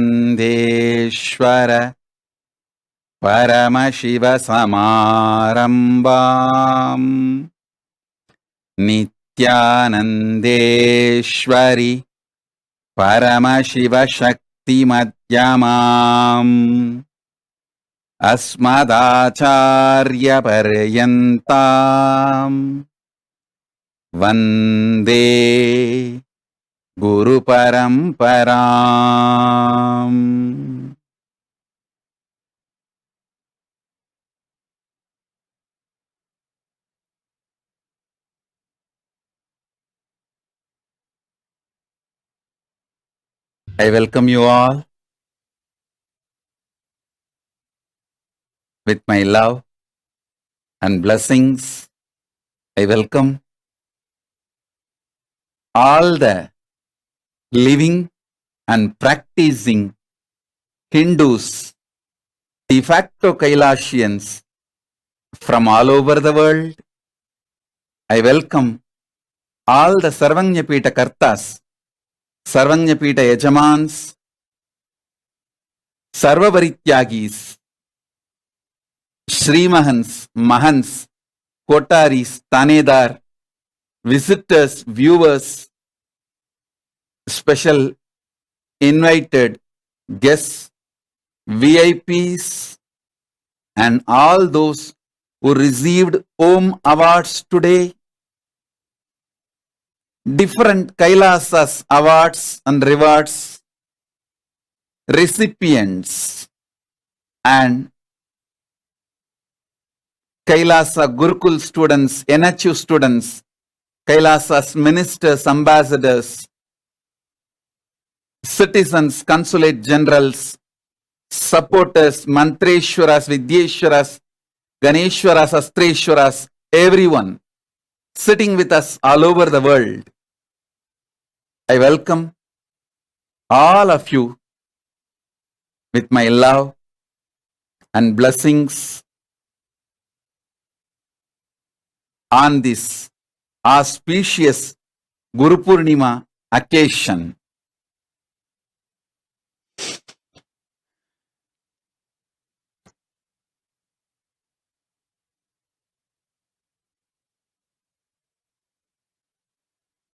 नित्यानन्देश्वर परमशिवसमारम्भाम् नित्यानन्देश्वरि परमशिवशक्तिमध्यमाम् अस्मदाचार्यपर्यन्ताम् वन्दे Guru Paramparam. I welcome you all with my love and blessings. I welcome all the living and practicing Hindus, de facto Kailasians from all over the world. I welcome all the Sarvanyapita Kartas, Sarvanyapita Yajamans, Sarvavarityagis, Srimahans, Mahans, Kotaris, Tanedar, visitors, viewers, special invited guests, VIPs, and all those who received Om Awards today, different Kailasas awards and rewards, recipients, and Kailasa Gurukul students, NHU students, Kailasa's ministers, ambassadors, citizens, consulate generals, supporters, Mantreshwaras, Vidyeshwaras, Ganeshwaras, Astreshwaras, everyone, sitting with us all over the world. I welcome all of you with my love and blessings on this auspicious Guru Purnima occasion.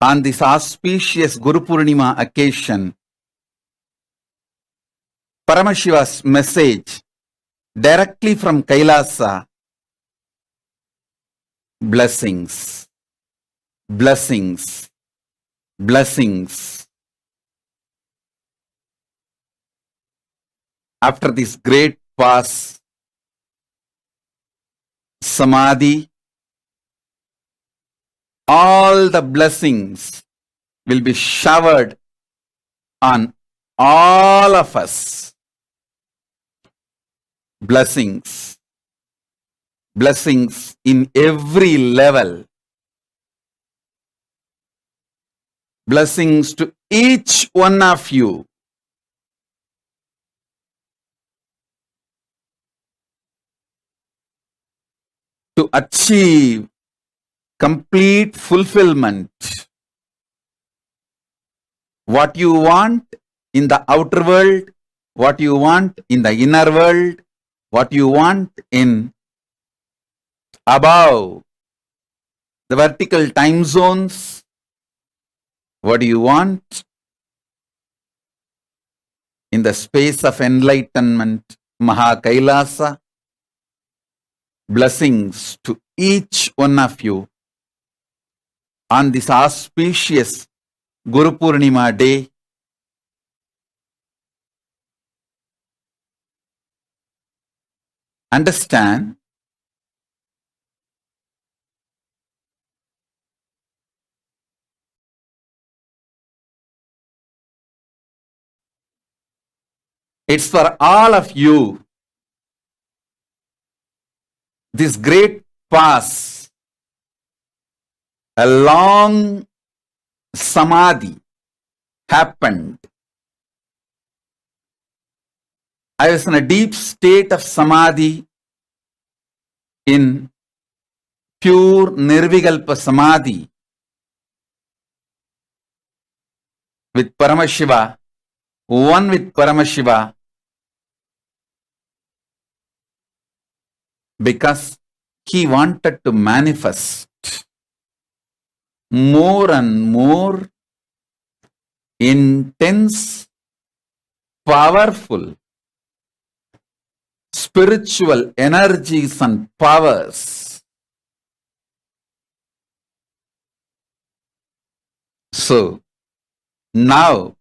On this auspicious Guru Purnima occasion, Paramashiva's message directly from Kailasa: blessings, blessings, blessings. After this great pause, Samadhi, all the blessings will be showered on all of us. Blessings, blessings in every level. Blessings to each one of you. To achieve complete fulfillment. What you want in the outer world, what you want in the inner world, what you want in above the vertical time zones, what do you want in the space of enlightenment, Maha Kailasa? Blessings to each one of you on this auspicious Guru Purnima day. Understand, it's for all of you. This great pause, a long samadhi happened. I was in a deep state of samadhi, in pure nirvikalpa samadhi with Paramashiva, one with Paramashiva, because he wanted to manifest more and more intense, powerful spiritual energies and powers. So now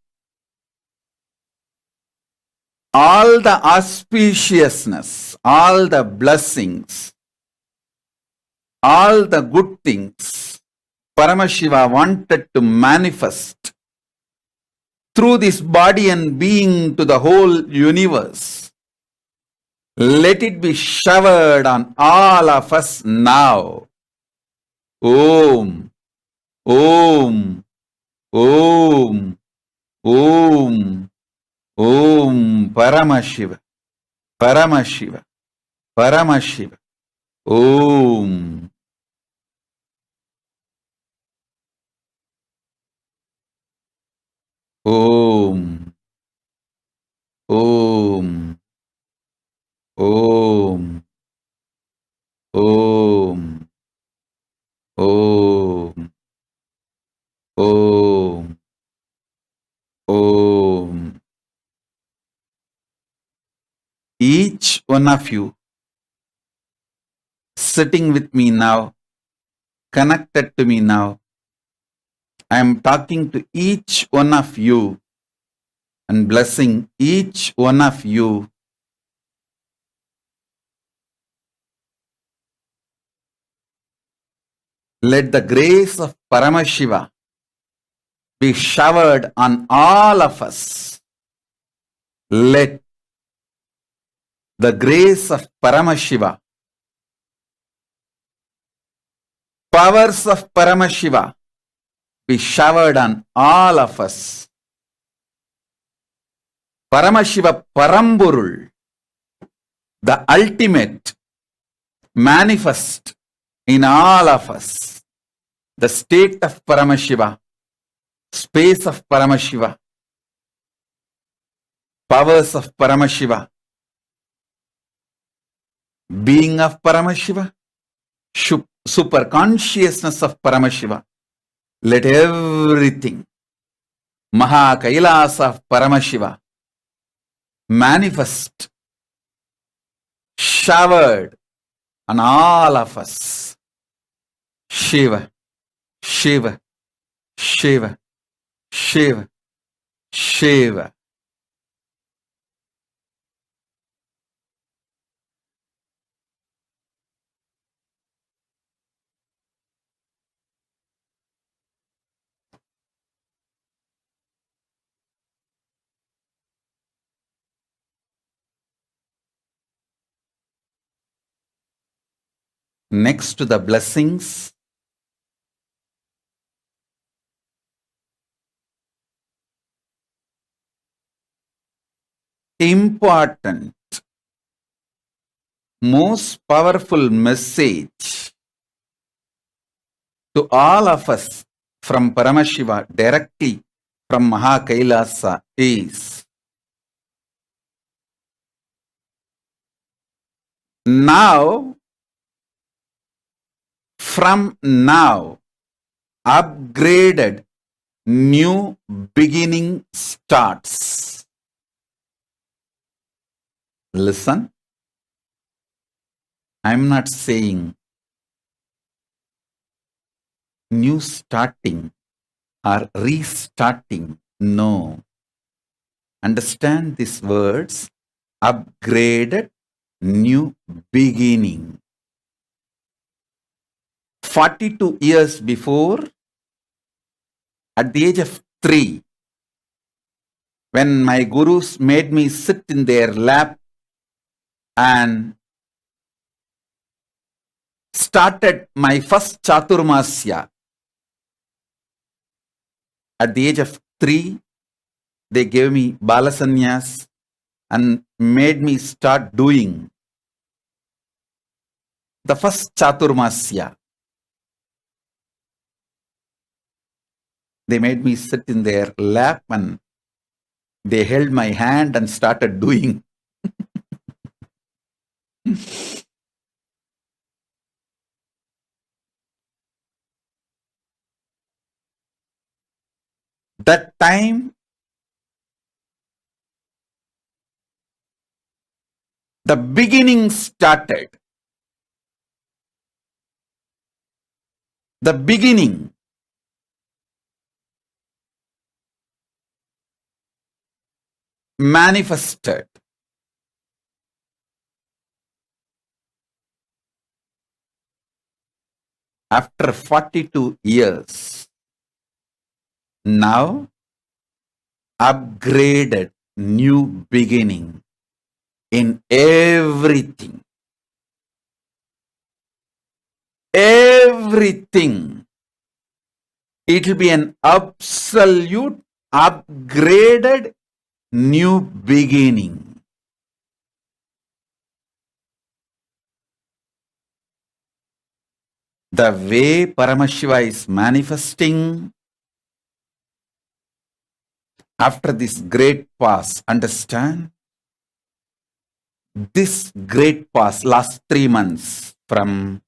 all the auspiciousness, all the blessings, all the good things Paramashiva wanted to manifest through this body and being to the whole universe, let it be showered on all of us now. Om, Om, Om, Om, Om, Paramashiva, Paramashiva, Paramashiva, Om. Om, Om, Om, Om, Om, Om, Om. Each one of you sitting with me now, connected to me now, I am talking to each one of you and blessing each one of you. Let the grace of Paramashiva be showered on all of us. Let the grace of Paramashiva Powers of Paramashiva be showered on all of us. Paramashiva Paramburul, the ultimate, manifest in all of us. The state of Paramashiva, space of Paramashiva, powers of Paramashiva, being of Paramashiva, superconsciousness of Paramashiva. Let everything, Maha Kailasa of Paramashiva, manifest, showered on all of us. Shiva, Shiva, Shiva, Shiva, Shiva. Next to the blessings, important, most powerful message to all of us from Paramashiva directly from Maha Kailasa is now, from now, upgraded new beginning starts. Listen, I'm not saying new starting or restarting. No. Understand these words. Upgraded new beginning. 42 years before, at the age of 3, when my gurus made me sit in their lap and started my first Chaturmasya, at the age of 3, they gave me Balasanyas and made me start doing the first Chaturmasya. They made me sit in their lap and they held my hand and started doing. That time, the beginning started. The beginning. Manifested. After 42 years, now upgraded new beginning in everything. Everything. It will be an absolute upgraded new beginning. The way Paramashiva is manifesting after this great pause, understand? This great pause, last 3 months, from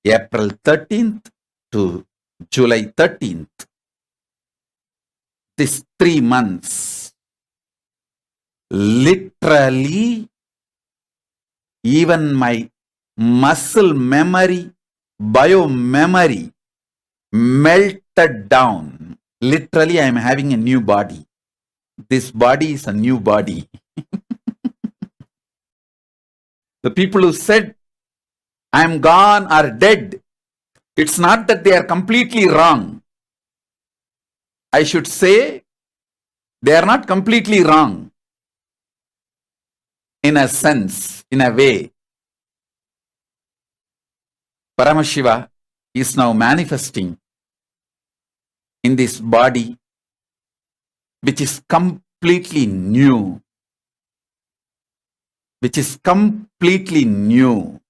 April 13th to July 13th, these 3 months, literally, even my muscle memory, bio-memory melted down. Literally, I am having a new body. This body is a new body. The people who said, I am gone or dead, it's not that they are completely wrong. I should say, they are not completely wrong. In a sense, in a way, Paramashiva is now manifesting in this body, which is completely new. Which is completely new.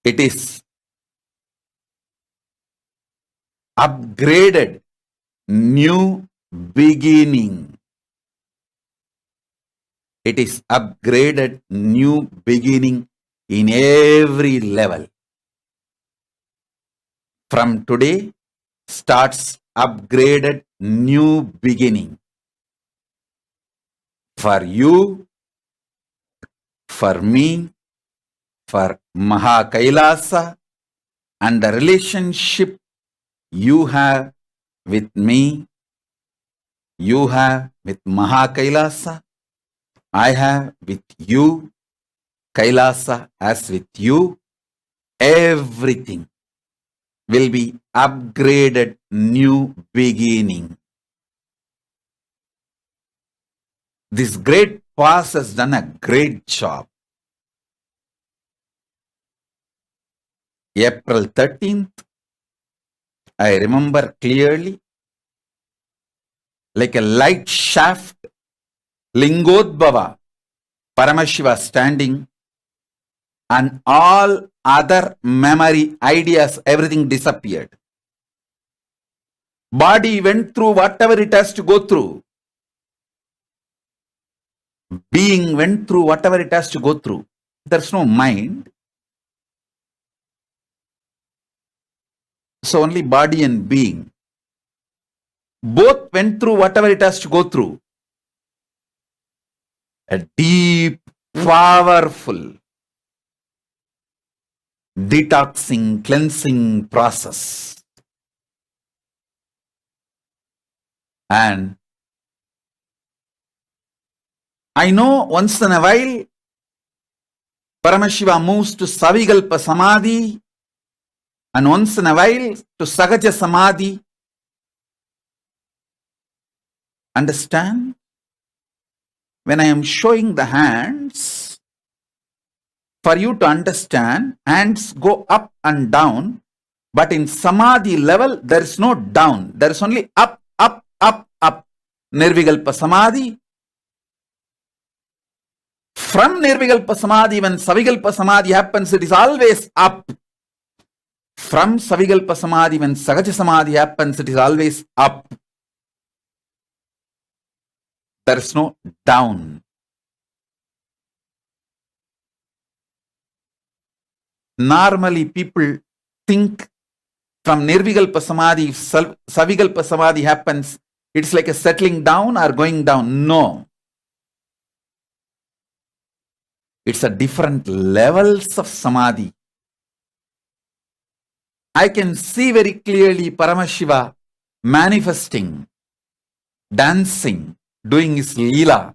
It is upgraded, new beginning. It is upgraded, new beginning in every level. From today starts upgraded, new beginning. For you, for me, for Maha Kailasa, and the relationship you have with me, you have with Maha Kailasa, I have with you, Kailasa as with you, everything will be upgraded, new beginning. This great past has done a great job. April 13th, I remember clearly, like a light shaft, Lingodbhava, Paramashiva standing, and all other memory, ideas, everything disappeared. Body went through whatever it has to go through. Being went through whatever it has to go through. There's no mind. So only body and being. Both went through whatever it has to go through. A deep, powerful, detoxing, cleansing process. And I know once in a while, Paramashiva moves to Savikalpa Samadhi, and once in a while to Sahaja Samadhi. Understand? When I am showing the hands, for you to understand, hands go up and down, but in Samadhi level, there is no down. There is only up, up, up, up. Nirvikalpa Samadhi. From Nirvikalpa Samadhi, when Savikalpa Samadhi happens, it is always up. From Savikalpa Samadhi, when Sahaja Samadhi happens, it is always up. There is no down. Normally, people think from Nirvikalpa Samadhi, if Savikalpa Samadhi happens, it's like a settling down or going down. No. It's a different levels of Samadhi. I can see very clearly Paramashiva manifesting, dancing, doing his Leela.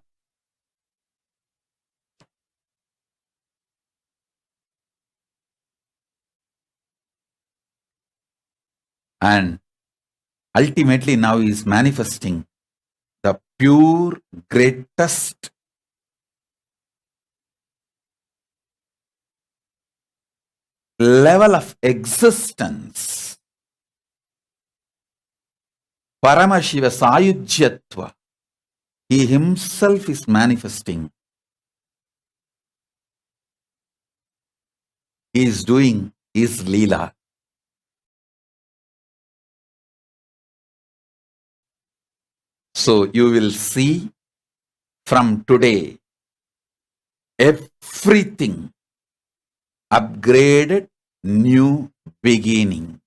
And ultimately now he is manifesting the pure, greatest level of existence. Paramashiva Sayujyatva. He himself is manifesting. He is doing his Leela. So you will see from today everything upgraded, new beginning.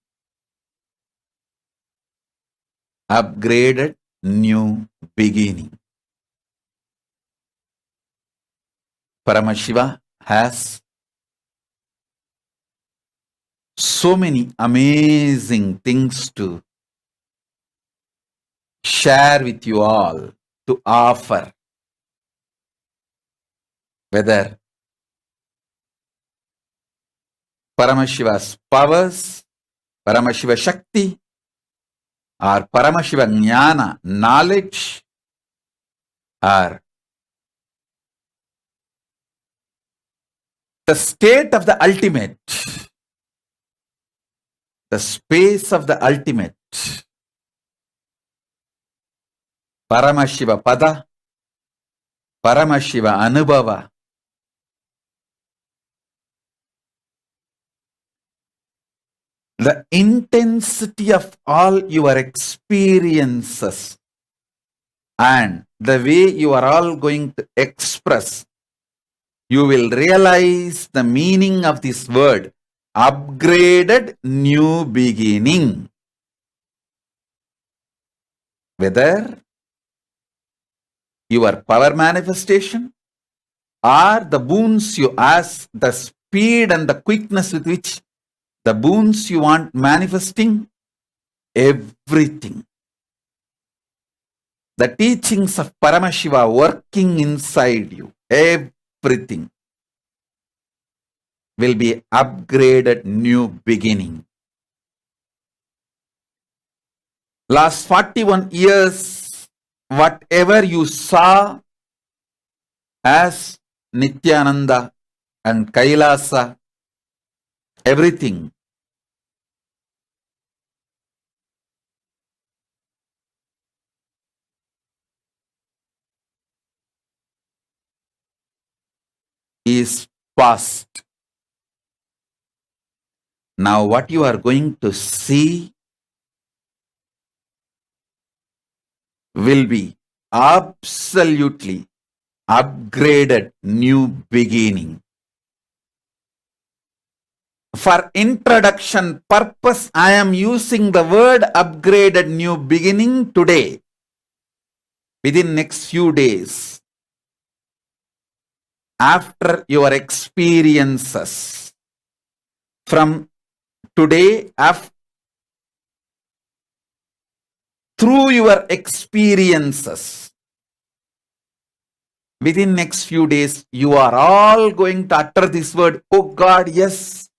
Upgraded, new beginning. Paramashiva has so many amazing things to share with you all, to offer. Whether Paramashiva's powers, Paramashiva Shakti, or Paramashiva Jnana, knowledge, or the state of the ultimate, the space of the ultimate, Paramashiva Pada, Paramashiva Anubhava, the intensity of all your experiences and the way you are all going to express, you will realize the meaning of this word, upgraded new beginning. Whether your power manifestation or the boons you ask, the speed and the quickness with which the boons you want manifesting, everything. The teachings of Paramashiva working inside you, everything will be upgraded new beginning. Last 41 years, whatever you saw as Nityananda and Kailasa, everything is past. Now what you are going to see will be absolutely upgraded new beginning. For introduction purpose, I am using the word upgraded new beginning today. Within next few days, after your experiences, from today, through your experiences, within next few days, you are all going to utter this word, oh God, yes,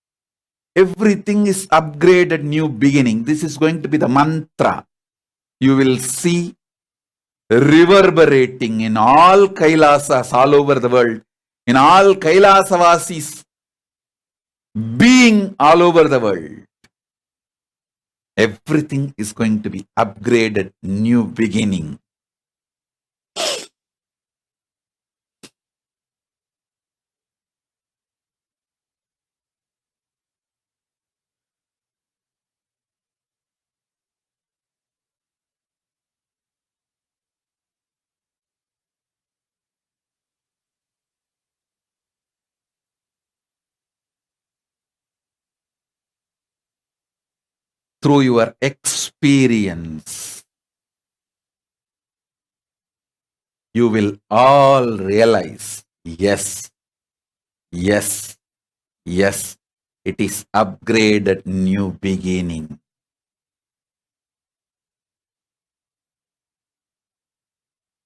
everything is upgraded new beginning. This is going to be the mantra. You will see reverberating in all Kailasas all over the world, in all Kailasavasis being all over the world. Everything is going to be upgraded new beginning. Through your experience, you will all realize, yes, yes, yes, it is upgraded new beginning.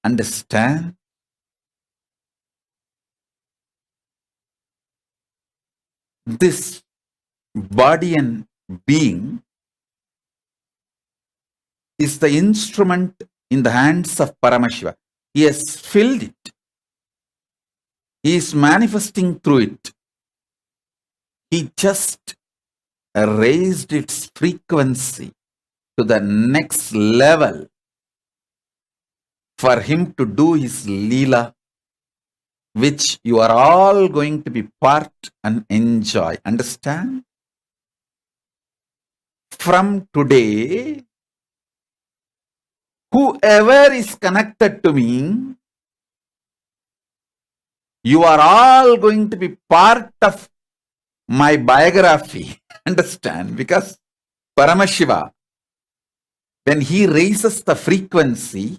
Understand? This body and being is the instrument in the hands of Paramashiva. He has filled it. He is manifesting through it. He just raised its frequency to the next level for him to do his Leela, which you are all going to be part and enjoy. Understand? From today, whoever is connected to me, you are all going to be part of my biography. Understand? Because Paramashiva, when he raises the frequency,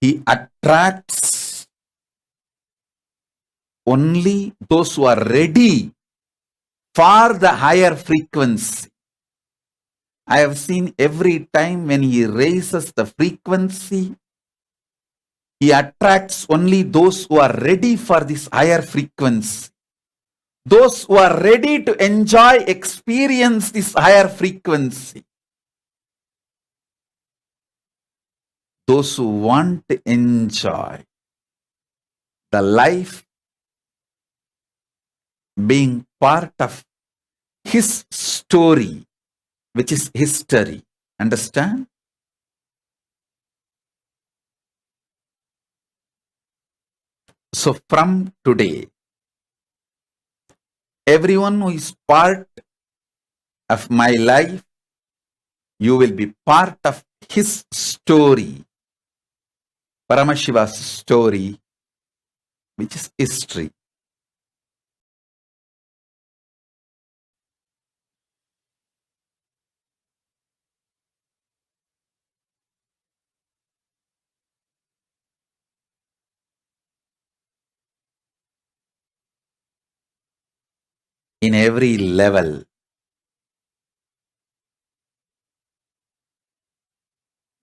he attracts only those who are ready for the higher frequency. I have seen every time when he raises the frequency, he attracts only those who are ready for this higher frequency. Those who are ready to enjoy, experience this higher frequency. Those who want to enjoy the life being part of his story, which is history. Understand? So from today, everyone who is part of my life, you will be part of his story, Paramashiva's story, which is history. In every level,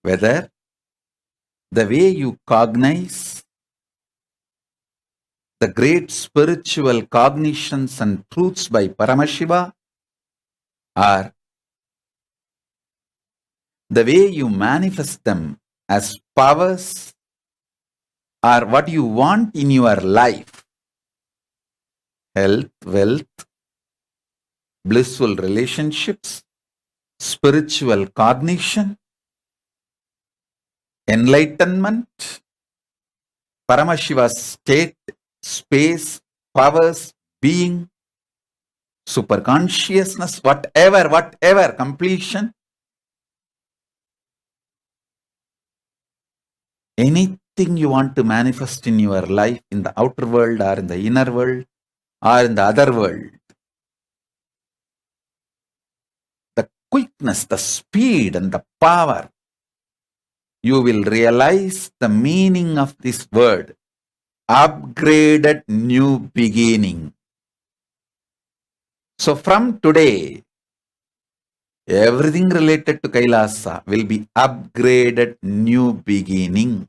whether the way you cognize the great spiritual cognitions and truths by Paramashiva, or the way you manifest them as powers, or what you want in your life, health, wealth, blissful relationships, spiritual cognition, enlightenment, Paramashiva's state, space, powers, being, superconsciousness, whatever, completion, anything you want to manifest in your life, in the outer world or in the inner world or in the other world, the quickness, the speed and the power, you will realize the meaning of this word, upgraded new beginning. So from today, everything related to Kailasa will be upgraded new beginning.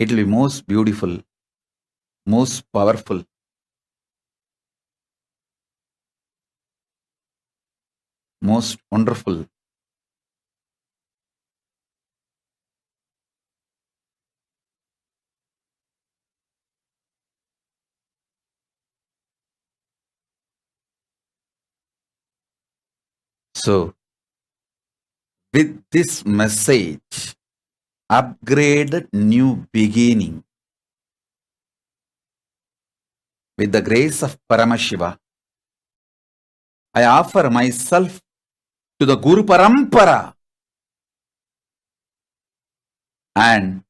It will be most beautiful, most powerful, most wonderful. So, with this message, upgraded new beginning, with the grace of Paramashiva, I offer myself to the Guru Parampara and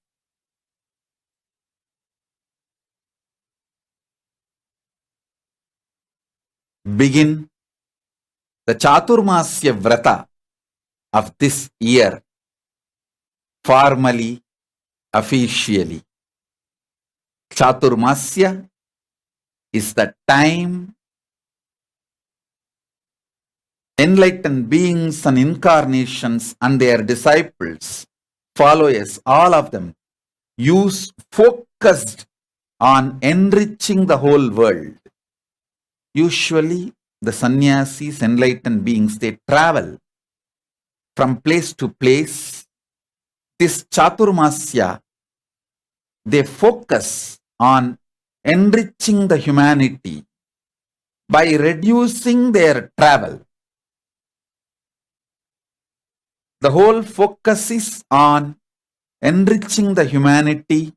begin the Chaturmasya Vrata of this year, formally, officially. Chaturmasya is the time enlightened beings and incarnations and their disciples, followers, all of them, use focused on enriching the whole world. Usually, the sannyasis, enlightened beings, they travel from place to place. This Chaturmasya, they focus on enriching the humanity by reducing their travel. The whole focus is on enriching the humanity,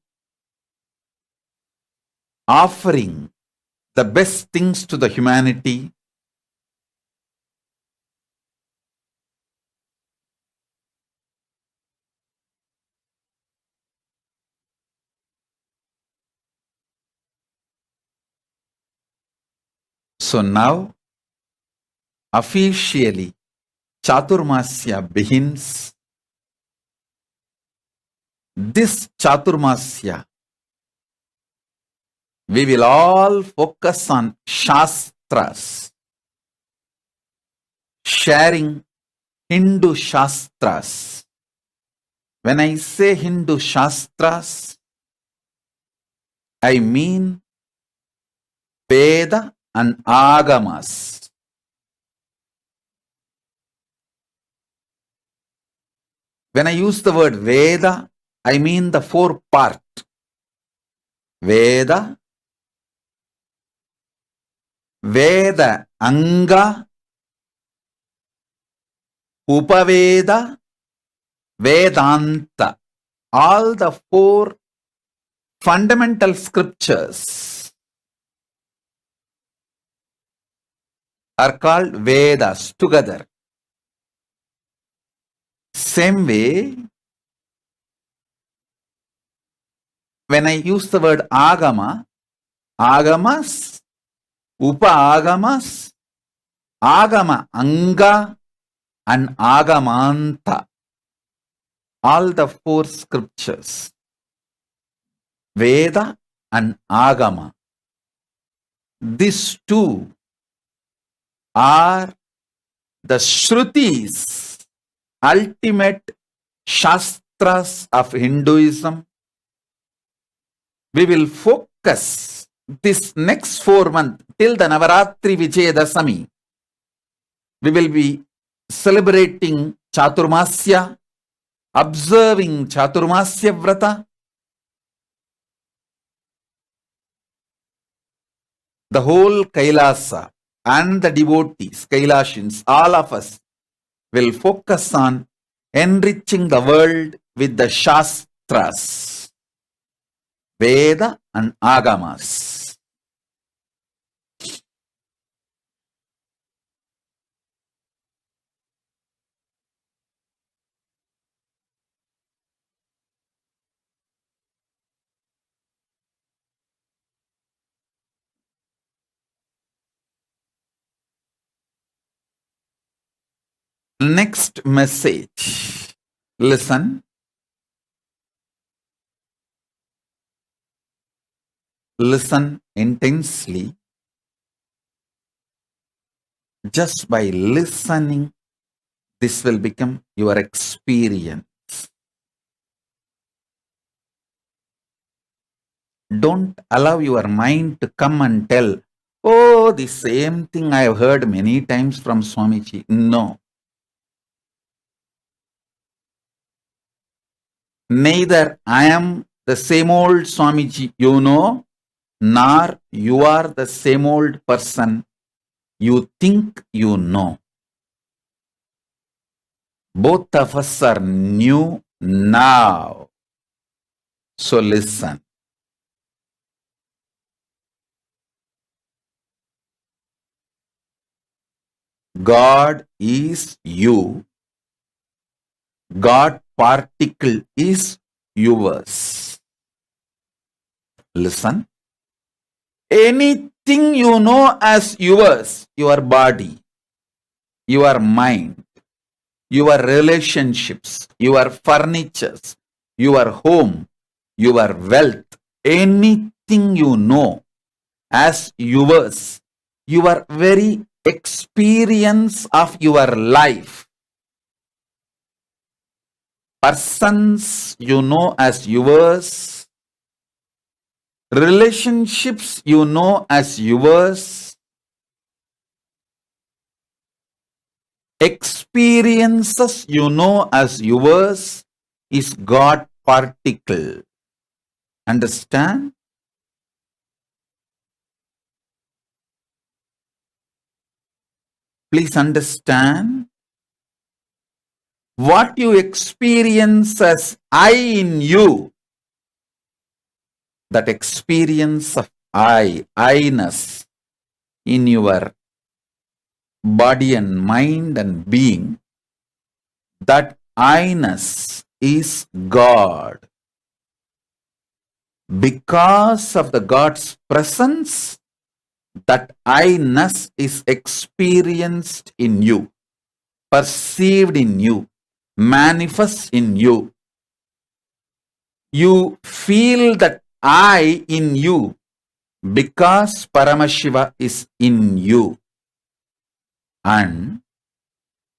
offering the best things to the humanity, so now, officially, Chaturmasya begins. This Chaturmasya we will all focus on Shastras, sharing Hindu Shastras. When I say Hindu Shastras, I mean Veda and Agamas. When I use the word Veda, I mean the four part. Veda, Veda Anga, Upaveda, Vedanta. All the four fundamental scriptures are called Vedas together. Same way, when I use the word Agama, Agamas, Upa-agamas, Agama Anga and Agamanta. All the four scriptures, Veda and Agama. These two are the Shrutis, ultimate Shastras of Hinduism. We will focus this next 4 months till the Navaratri Vijayadasami. We will be celebrating Chaturmasya, observing Chaturmasya Vrata. The whole Kailasa and the devotees, Kailashins, all of us will focus on enriching the world with the Shastras, Veda and Agamas. Next message. Listen. Listen intensely. Just by listening, this will become your experience. Don't allow your mind to come and tell, oh, the same thing I have heard many times from Swamiji. No. Neither I am the same old Swamiji you know, nor you are the same old person you think you know. Both of us are new now. So listen. God is you. God particle is yours. Listen. Anything you know as yours, your body, your mind, your relationships, your furnitures, your home, your wealth, anything you know as yours, your very experience of your life, persons you know as yours, relationships you know as yours, experiences you know as yours is God particle. Understand? Please understand. What you experience as I in you, that experience of I-ness in your body and mind and being, that I-ness is God. Because of the God's presence, that I-ness is experienced in you, perceived in you, manifest in you. You feel that I in you Because Paramashiva is in you and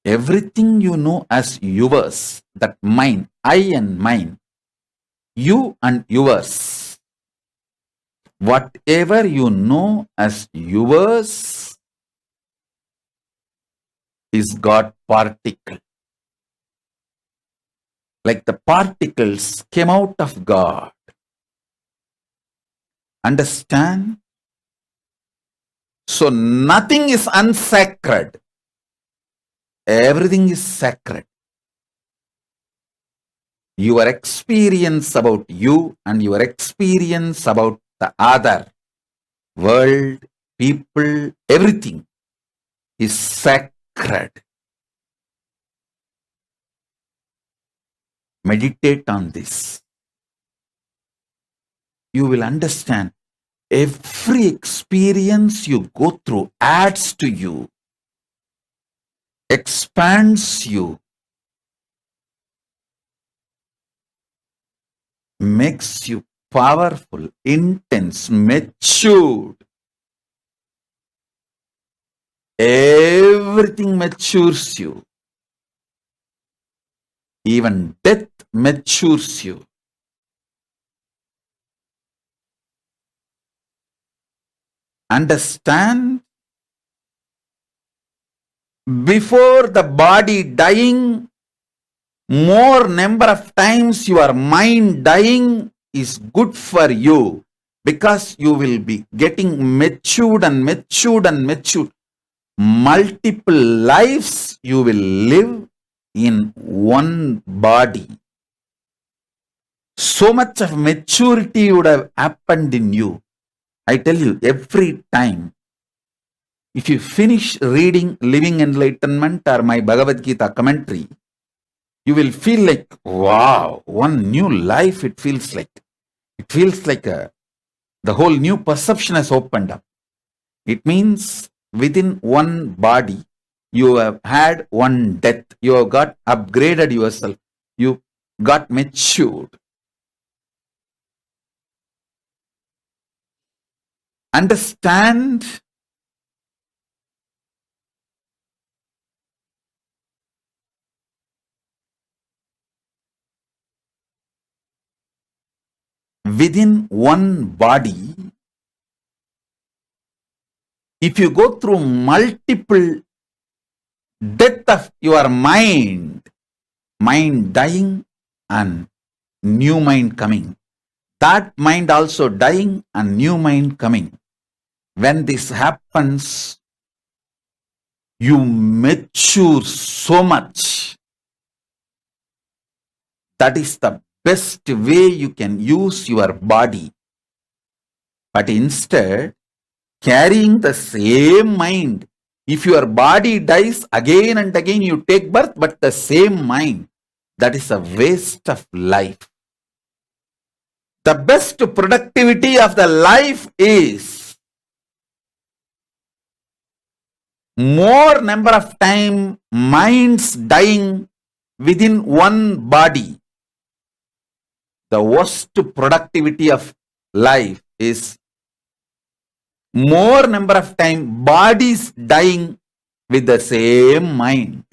everything you know as yours, that mine, I and mine, you and yours, whatever you know as yours is God particle. Like the particles came out of God. Understand? So nothing is unsacred. Everything is sacred. Your experience about you and your experience about the other world, people, everything is sacred. Meditate on this. You will understand every experience you go through adds to you, expands you, makes you powerful, intense, matured. Everything matures you. Even death matures you. Understand? Before the body dying, more number of times your mind dying is good for you, because you will be getting matured and matured and matured. Multiple lives you will live in one body. So much of maturity would have happened in you. I tell you, every time, if you finish reading Living Enlightenment or my Bhagavad Gita commentary, you will feel like, wow, one new life it feels like. It feels like the whole new perception has opened up. It means within one body, you have had one death. You have got upgraded yourself. You got matured. Understand? Within one body, if you go through multiple death of your mind dying and new mind coming, that mind also dying and new mind coming. When this happens, you mature so much. That is the best way you can use your body. But instead, carrying the same mind, if your body dies again and again, you take birth, but the same mind, that is a waste of life. The best productivity of the life is more number of time minds dying within one body. The worst productivity of life is more number of time bodies dying with the same mind.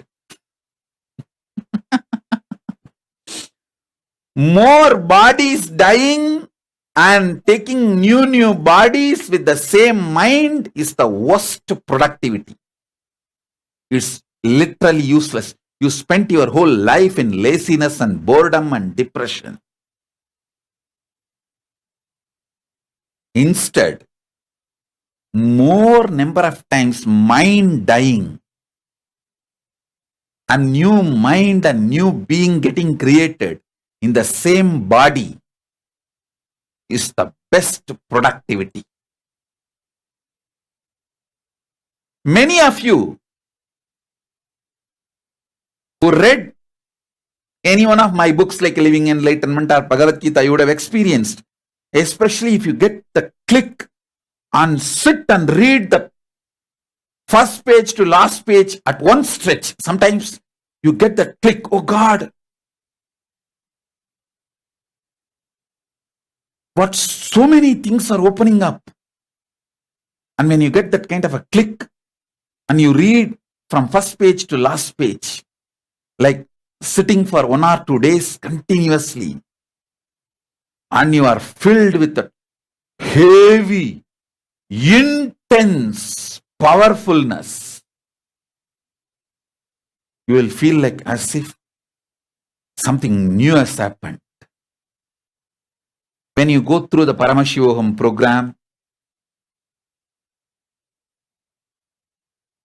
More bodies dying and taking new bodies with the same mind is the worst productivity. It's literally useless. You spent your whole life in laziness and boredom and depression. Instead, more number of times mind dying, a new mind and new being getting created in the same body is the best productivity. Many of you who read any one of my books like Living Enlightenment or Bhagavad Gita, you would have experienced, especially if you get the click and sit and read the first page to last page at one stretch. Sometimes you get the click, oh God, what so many things are opening up. And when you get that kind of a click and you read from first page to last page, like sitting for 1 or 2 days continuously, and you are filled with that heavy, intense powerfulness, you will feel like as if something new has happened. When you go through the Paramashivoham program,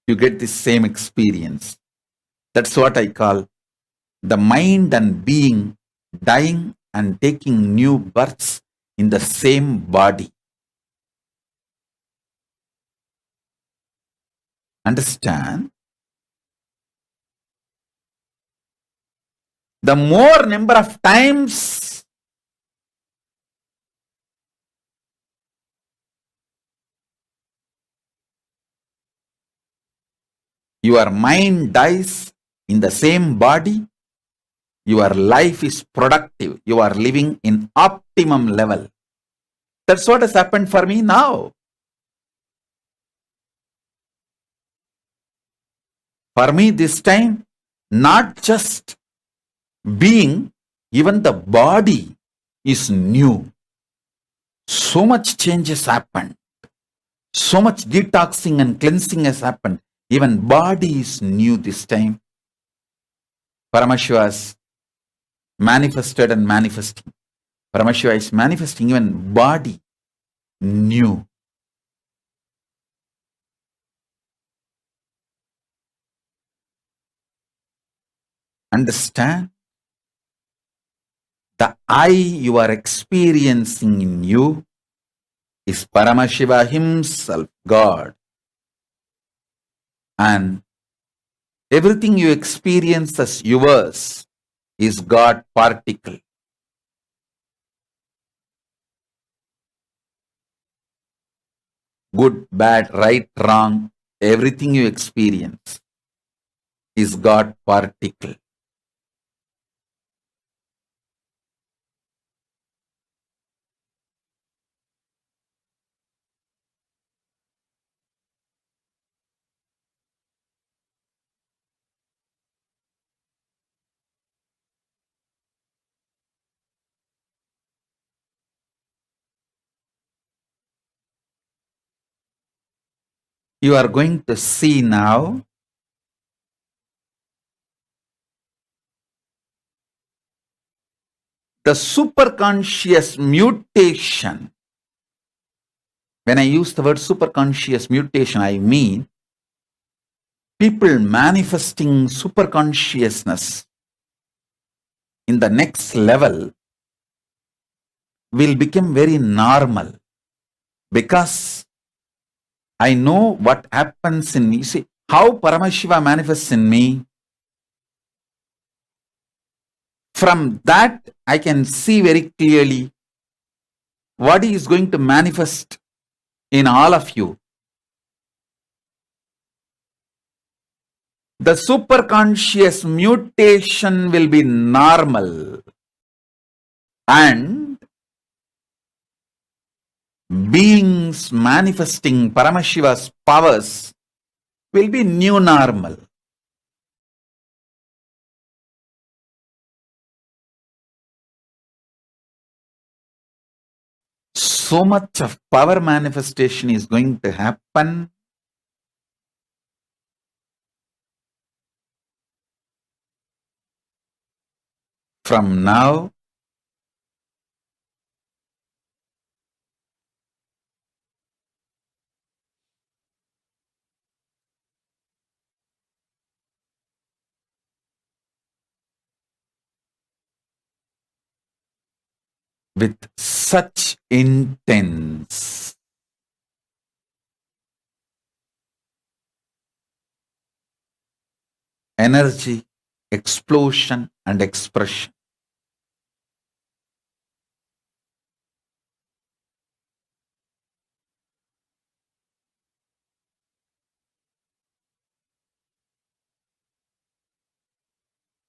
you get this same experience. That's what I call the mind and being dying and taking new births in the same body. Understand? The more number of times your mind dies in the same body, your life is productive. You are living in optimum level. That's what has happened for me now. For me this time, not just being, even the body is new. So much change has happened. So much detoxing and cleansing has happened. Even body is new this time. Paramashiva is manifested and manifesting. Paramashiva is manifesting even body new. Understand? The I you are experiencing in you is Paramashiva himself, God. And everything you experience as yours is God particle. Good, bad, right, wrong, everything you experience is God particle. You are going to see now the superconscious mutation. When I use the word superconscious mutation, I mean people manifesting superconsciousness in the next level will become very normal, because I know what happens in me. See how Paramashiva manifests in me. From that, I can see very clearly what he is going to manifest in all of you. The superconscious mutation will be normal, and beings manifesting Paramashiva's powers will be new normal. So much of power manifestation is going to happen. From now, with such intense energy, explosion, and expression.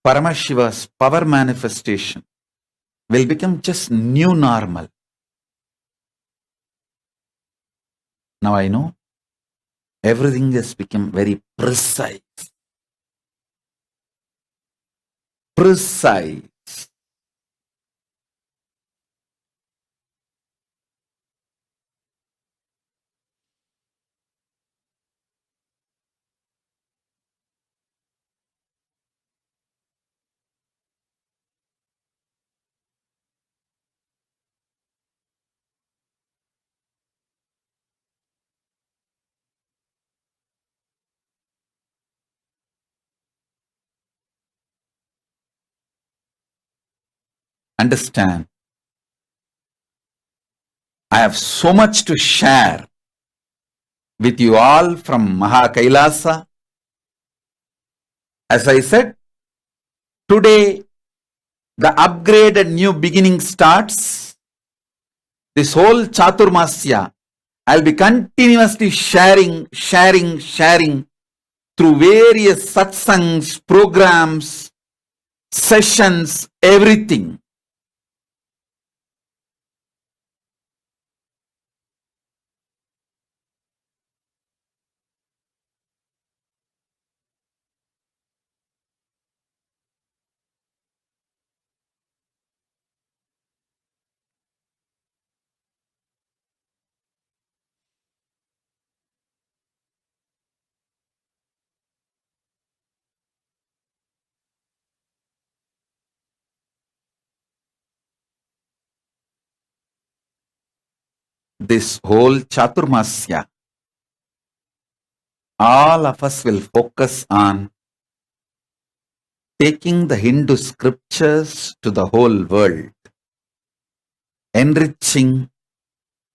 Paramashiva's power manifestation will become just new normal. Now I know Everything has become very precise. Precise. Understand, I have so much to share with you all from Maha Kailasa. As I said, today the upgraded new beginning starts. This whole Chaturmasya, I'll be continuously sharing through various satsangs, programs, sessions, everything. This whole Chaturmasya, all of us will focus on taking the Hindu scriptures to the whole world, enriching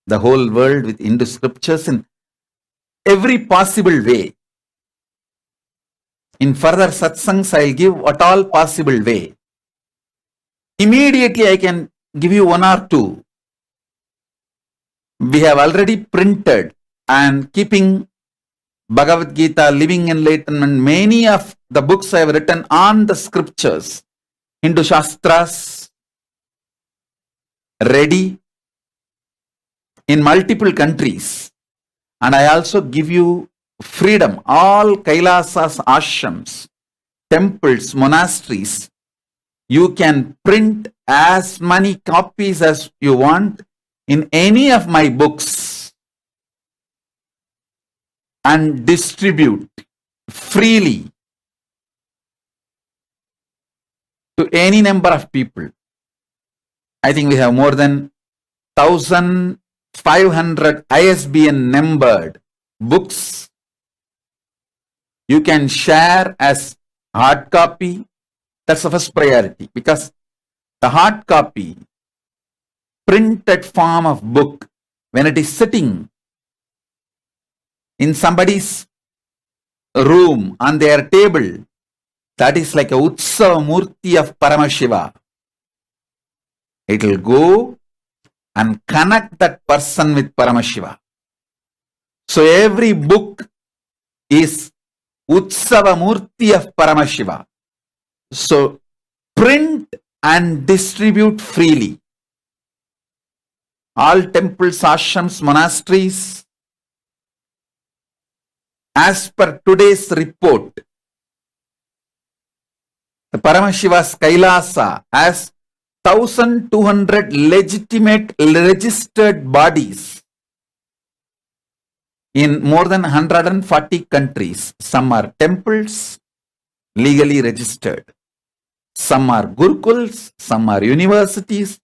the whole world with Hindu scriptures in every possible way. In further satsangs, I'll give what all possible way. Immediately I can give you one or two. We have already printed and keeping Bhagavad Gita, Living Enlightenment, many of the books I have written on the scriptures, Hindu Shastras, ready in multiple countries. And I also give you freedom. All Kailasas, ashrams, temples, monasteries, you can print as many copies as you want in any of my books and distribute freely to any number of people. I think we have more than 1,500 ISBN numbered books. You can share as hard copy. That's the first priority, because the hard copy, printed form of book, when it is sitting in somebody's room on their table, that is like a Utsava Murti of Paramashiva. It will go and connect that person with Paramashiva. So every book is Utsava Murti of Paramashiva. So print and distribute freely. All temples, ashrams, monasteries, as per today's report, the Paramashiva's Kailasa has 1,200 legitimate registered bodies in more than 140 countries. Some are temples, legally registered. Some are gurukuls, some are universities,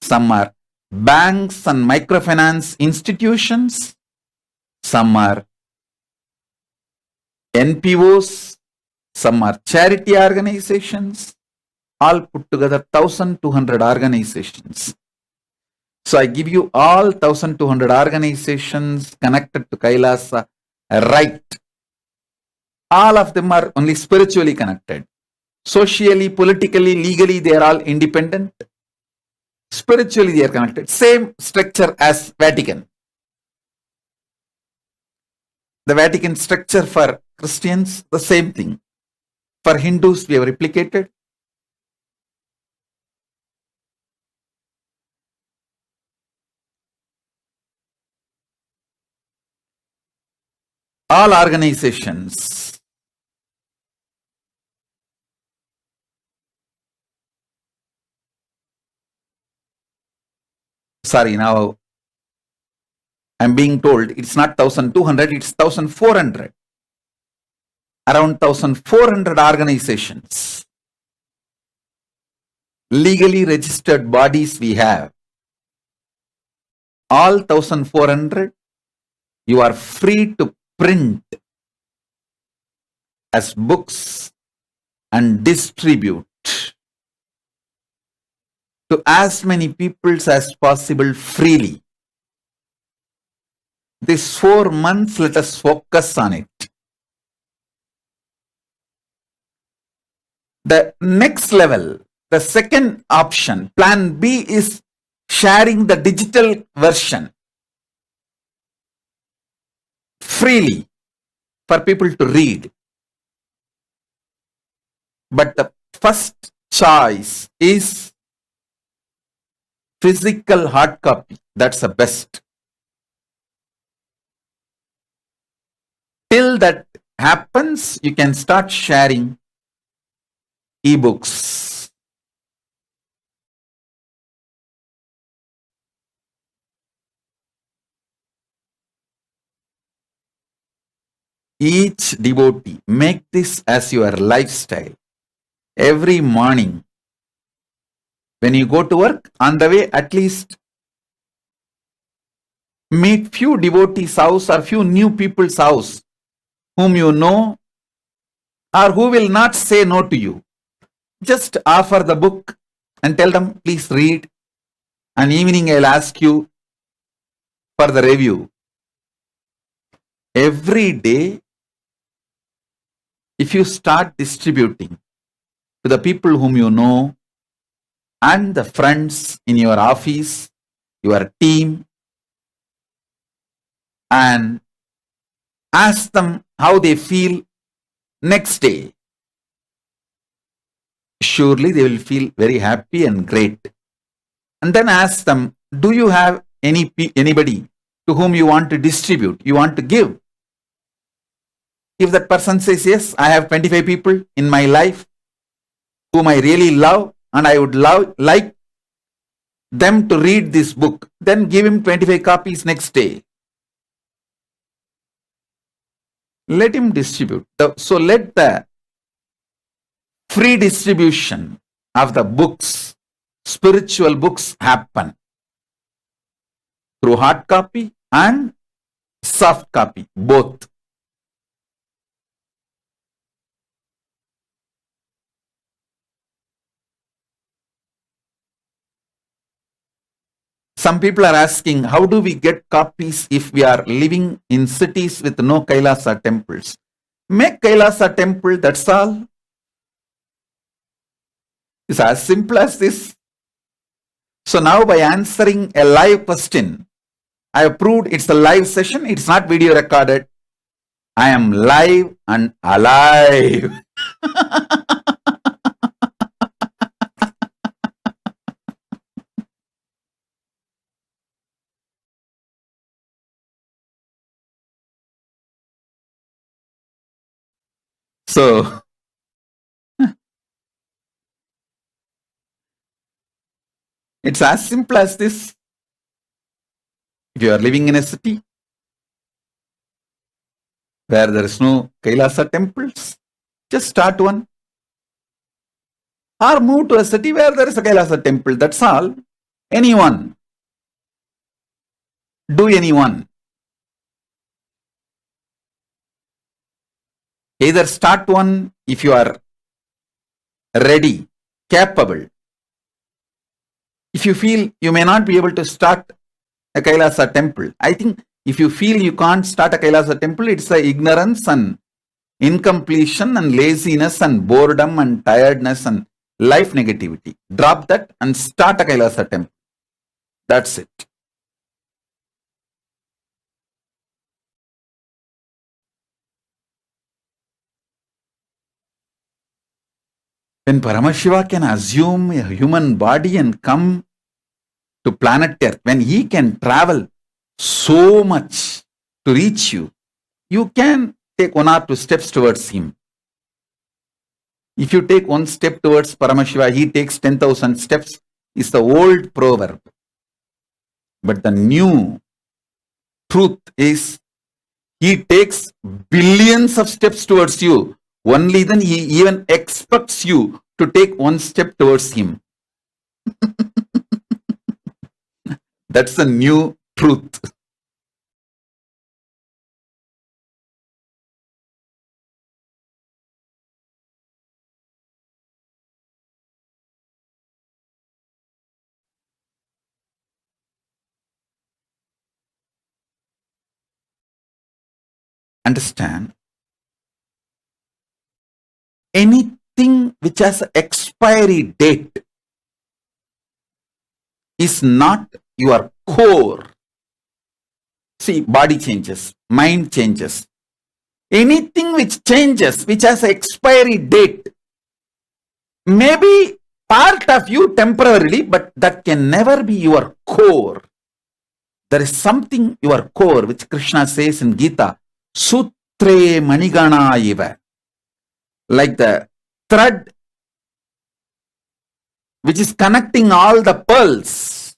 some are banks and microfinance institutions, some are NPOs, some are charity organizations, all put together 1,200 organizations. So I give you all 1,200 organizations connected to Kailasa, right? All of them are only spiritually connected. Socially, politically, legally, they are all independent. Spiritually, they are connected. Same structure as Vatican. The Vatican structure for Christians, the same thing. For Hindus, we have replicated. all organizations. Sorry, now I'm being told it's not 1,200, it's 1,400. Around 1,400 organizations. Legally registered bodies we have. All 1,400, you are free to print as books and distribute to as many peoples as possible freely. This 4 months, let us focus on it. The next level, the second option, plan B, is sharing the digital version freely for people to read. But the first choice is physical hard copy. That's the best. Till that happens, you can start sharing ebooks. Each devotee, make this as your lifestyle. Every morning, when you go to work, on the way, at least meet few devotees' house or few new people's house whom you know or who will not say no to you. Just offer the book and tell them, please read. And evening I'll ask you for the review. Every day, if you start distributing to the people whom you know and the friends in your office, your team, and ask them how they feel next day, surely they will feel very happy and great. And then ask them, do you have anybody to whom you want to distribute, you want to give? If that person says, yes, I have 25 people in my life whom I really love and I would like them to read this book, then give him 25 copies next day. Let him distribute. So let the free distribution of the books, spiritual books, happen through hard copy and soft copy, both. Some people are asking, how do we get copies if we are living in cities with no Kailasa temples? Make Kailasa temple, that's all. It's as simple as this. So now by answering a live question, I have proved it's a live session, it's not video recorded. I am live and alive. So, it's as simple as this. If you are living in a city where there is no Kailasa temples, just start one. Or move to a city where there is a Kailasa temple, that's all. Anyone. Do anyone. Either start one if you are ready, capable. If you feel you may not be able to start a Kailasa temple, I think if you feel you can't start a Kailasa temple, it's the ignorance and incompletion and laziness and boredom and tiredness and life negativity. Drop that and start a Kailasa temple. That's it. When Paramashiva can assume a human body and come to planet Earth, when he can travel so much to reach you, you can take 1 or 2 steps towards him. If you take 1 step towards Paramashiva, he takes 10,000 steps, is the old proverb. But the new truth is, he takes billions of steps towards you. Only then he even expects you to take 1 step towards him. That's the new truth. Understand? Anything which has an expiry date is not your core. See, body changes, mind changes. Anything which changes, which has an expiry date, may be part of you temporarily, but that can never be your core. There is something, your core, which Krishna says in Gita, Sutre Manigana Iva. Like the thread which is connecting all the pearls.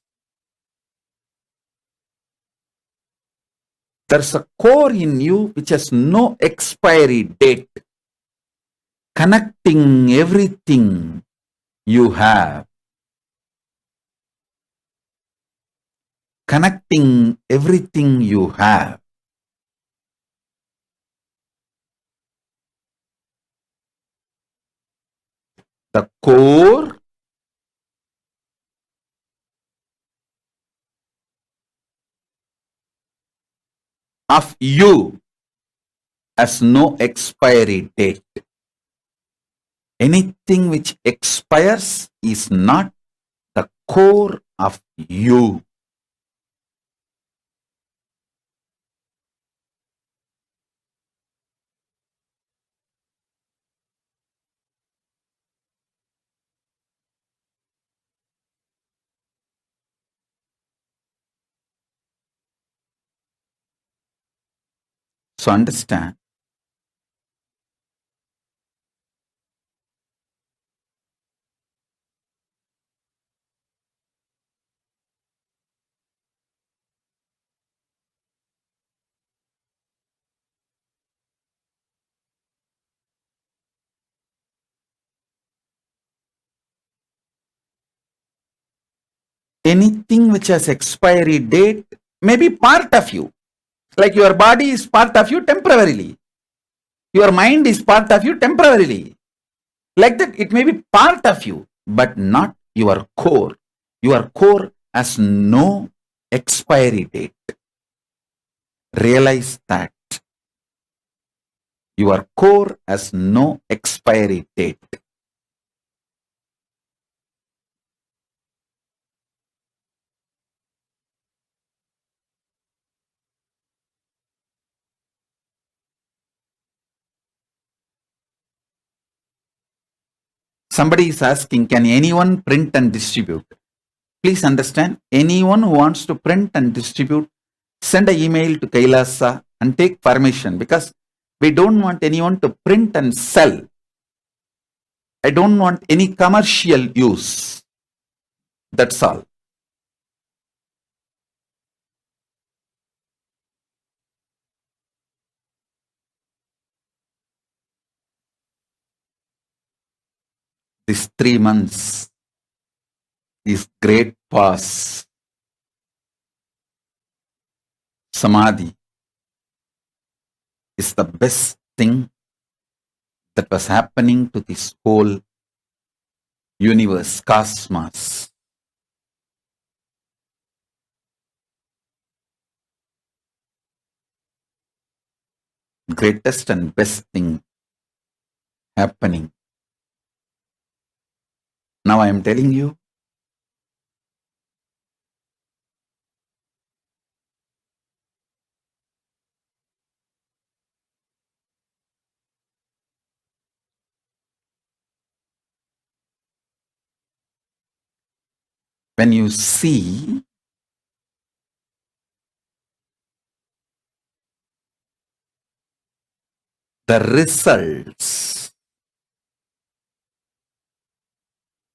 There's a core in you which has no expiry date, connecting everything you have. Connecting everything you have. The core of you has no expiry date. Anything which expires is not the core of you. So understand, anything which has expiry date may be part of you. Like your body is part of you temporarily. Your mind is part of you temporarily. Like that, it may be part of you, but not your core. Your core has no expiry date. Realize that. Your core has no expiry date. Somebody is asking, can anyone print and distribute? Please understand, anyone who wants to print and distribute, send an email to Kailasa and take permission, because we don't want anyone to print and sell. I don't want any commercial use. That's all. These 3 months is great pause. Samadhi is the best thing that was happening to this whole universe, cosmos. Greatest and best thing happening. Now I am telling you, when you see the results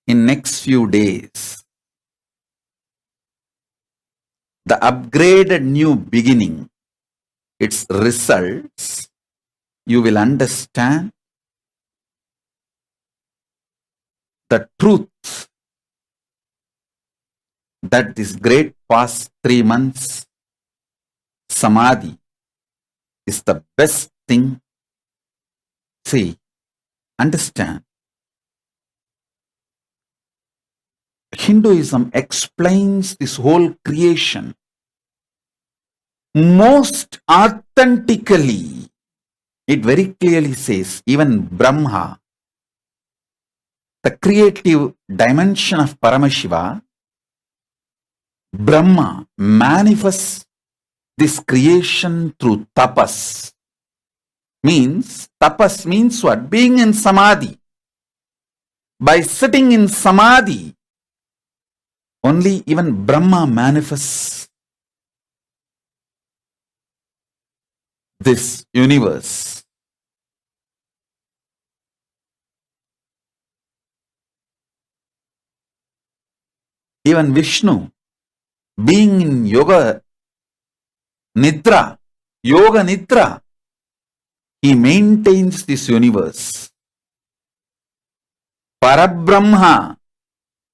in next few days, the upgraded new beginning, its results, you will understand the truth that this great past 3 months samadhi is the best thing. See, understand. Hinduism explains this whole creation most authentically. It very clearly says, even Brahma, the creative dimension of Paramashiva, Brahma manifests this creation through tapas. Tapas means what? Being in samadhi. By sitting in samadhi, only even Brahma manifests this universe. Even Vishnu, being in yoga nidra, he maintains this universe. Parabrahma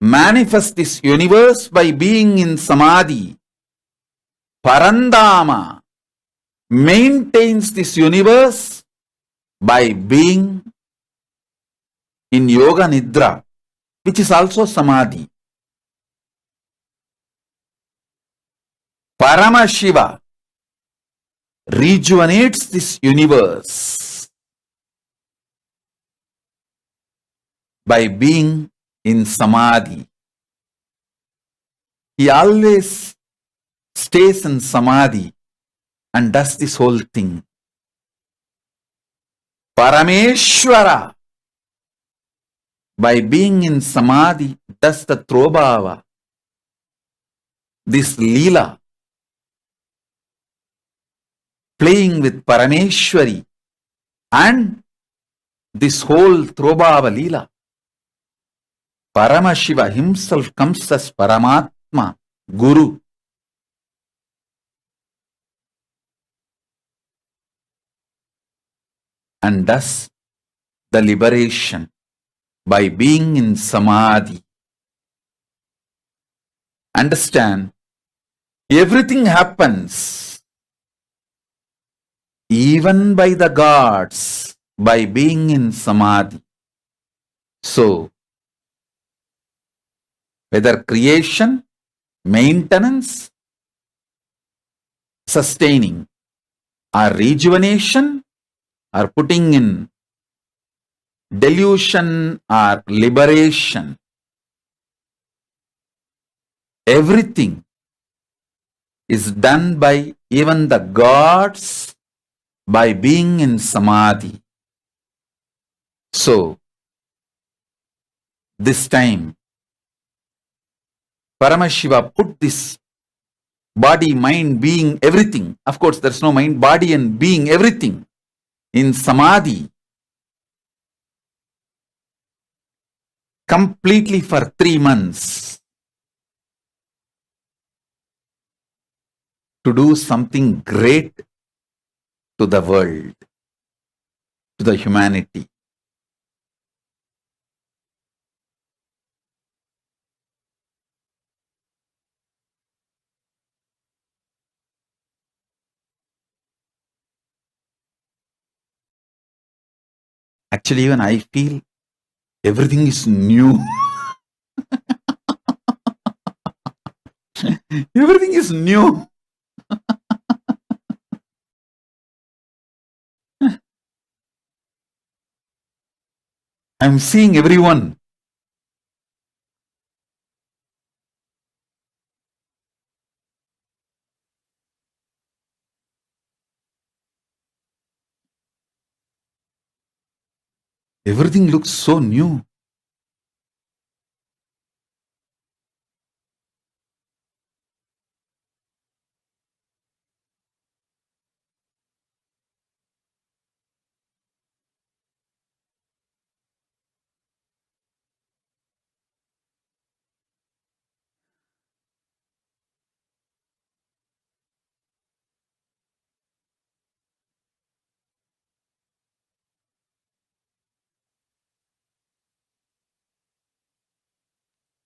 manifests this universe by being in samadhi. Parandama maintains this universe by being in yoga nidra, which is also samadhi. Paramashiva rejuvenates this universe by being in samadhi. He always stays in samadhi and does this whole thing. Parameshwara, by being in samadhi, does the throbhava, this leela, playing with Parameshwari and this whole throbhava leela. Paramashiva himself comes as Paramatma, Guru. And does the liberation by being in samadhi. Understand, everything happens even by the gods by being in samadhi. So, whether creation, maintenance, sustaining, or rejuvenation, or putting in delusion or liberation, everything is done by even the gods by being in samadhi. So, this time, Paramashiva put this body, mind, being, everything. Of course, there's no mind, body and being, everything in samadhi completely for 3 months to do something great to the world, to the humanity. Actually, even I feel everything is new. Everything is new. I'm seeing everyone. Everything looks so new.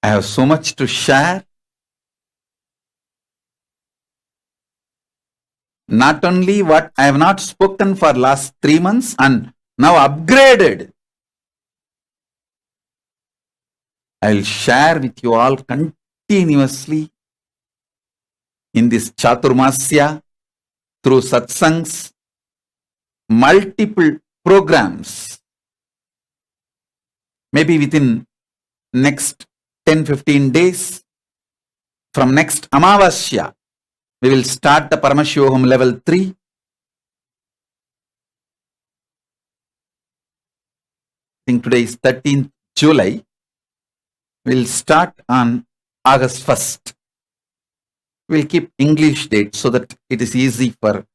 I have so much to share. Not only what I have not spoken for last 3 months and now upgraded, I will share with you all continuously in this Chaturmasya through satsangs, multiple programs. Maybe within next 10-15 days, from next Amavasya, we will start the Paramashivoham level 3. I think today is 13th July. We will start on August 1st. We will keep English date so that it is easy for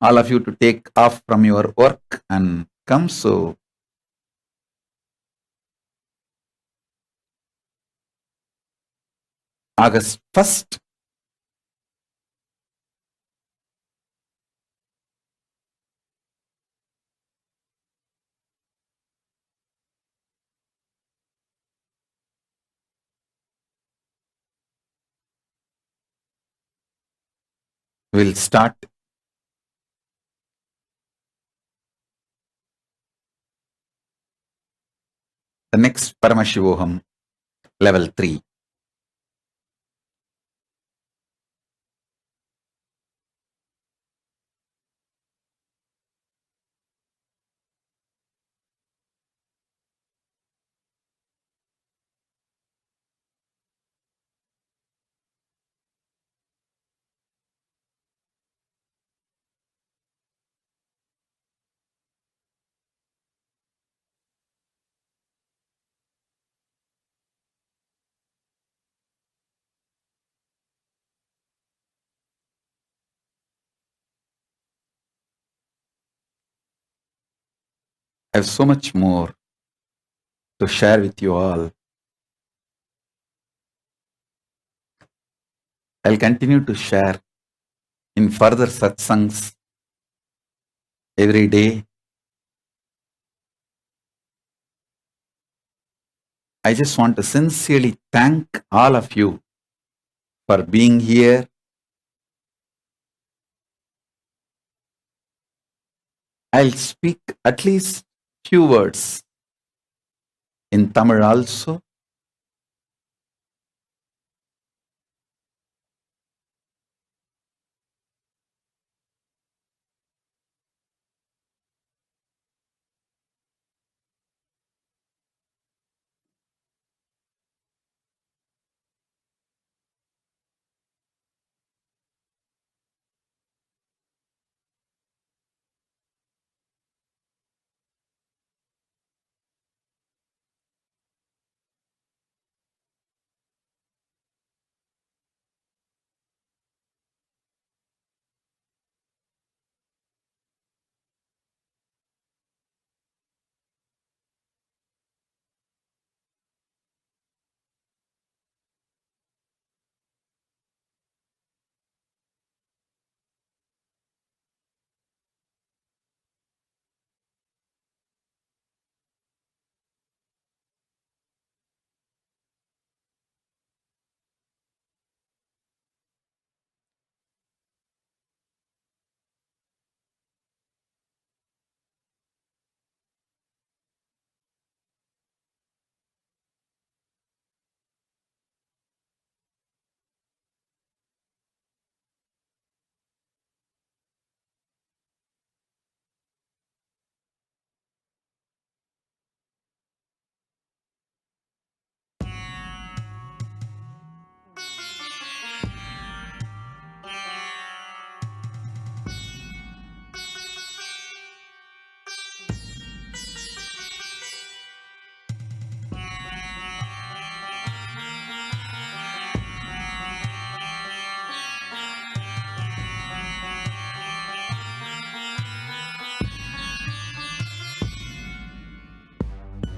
all of you to take off from your work and come. So August 1st, we will start the next Paramashivoham level 3. I have so much more to share with you all. I'll continue to share in further satsangs every day. I just want to sincerely thank all of you for being here. I'll speak at least few words in Tamil also.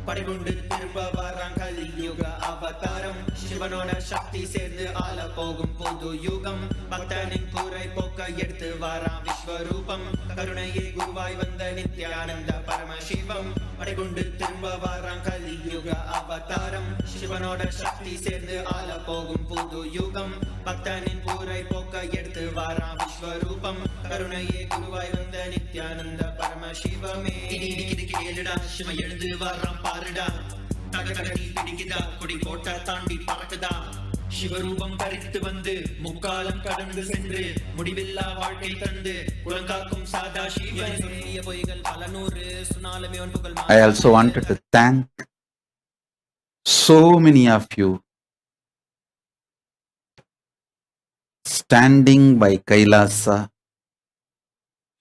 படைகொண்டு திருப்பவராம் கலியுக அவதாரம் சிவனோட சக்தி சேர்ந்து ஆள போகும் புது யுகம் பக்தனின் கூரை போக்க எடுத்து வாராம் விஸ்வரூபம் கருணையே குருவாய் வந்த நித்யானந்த பரமசிவம் அடைகுண்டு திரும்ப வாராம் கலியுக அவதாரம் சிவனோட சக்தி சேர்ந்து ஆள போகும் புது யுகம் பக்தனின் கூரை போக்க எடுத்து வாராம் விஸ்வரூபம் கருணையே குருவாய் வந்த நித்யானந்த பரமசிவமே கேளுடா சிவ எழுந்து வாராம் பாருடா தகதகி பிடிக்குதா கொடி கோட்டை தாண்டி பறக்குதா சிவரூபம் தரித்து வந்து முக்காலம் கடந்து சென்று முடிவில்லா வாழ்க்கை தந்து குலங்காக்கும் சாதா சிவன் சொல்லிய பொய்கள் பல நூறு சுனாலுமே புகழ் I also wanted to thank so many of you standing by Kailasa,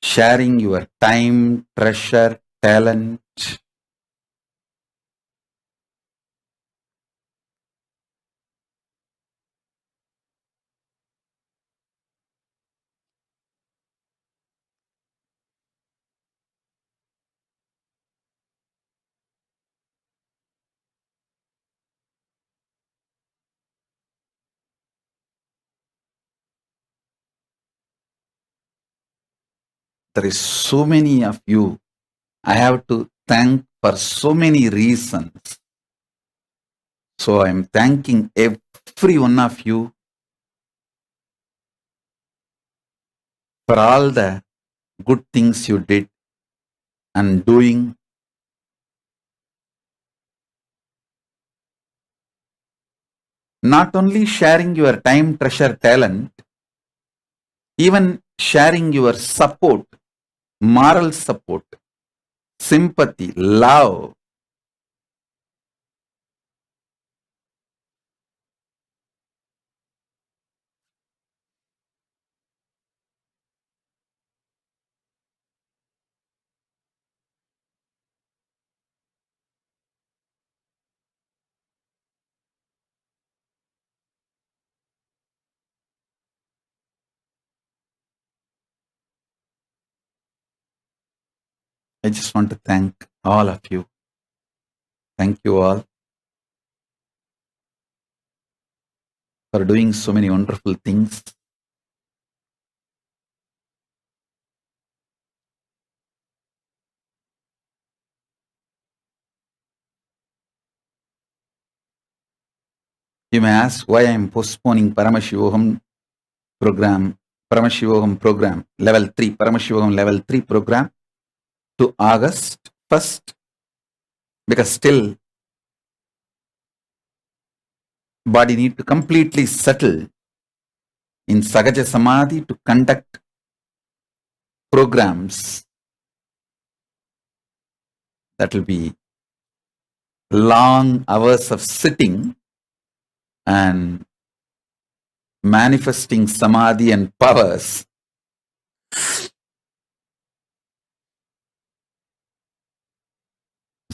sharing your time, treasure, talent. There is so many of you. I have to thank for so many reasons. So I am thanking every one of you for all the good things you did and doing. Not only sharing your time, treasure, talent, even sharing your support, moral support, sympathy, love. I just want to thank all of you. Thank you all for doing so many wonderful things. You may ask why I am postponing Paramashivoham program, Paramashivoham program, level 3, Paramashivoham level 3 program to August 1st, because still body need to completely settle in Sagaja Samadhi to conduct programs. That will be long hours of sitting and manifesting Samadhi and powers.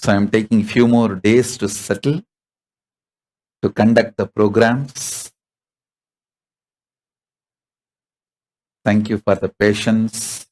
So I am taking few more days to settle, to conduct the programs. Thank you for the patience.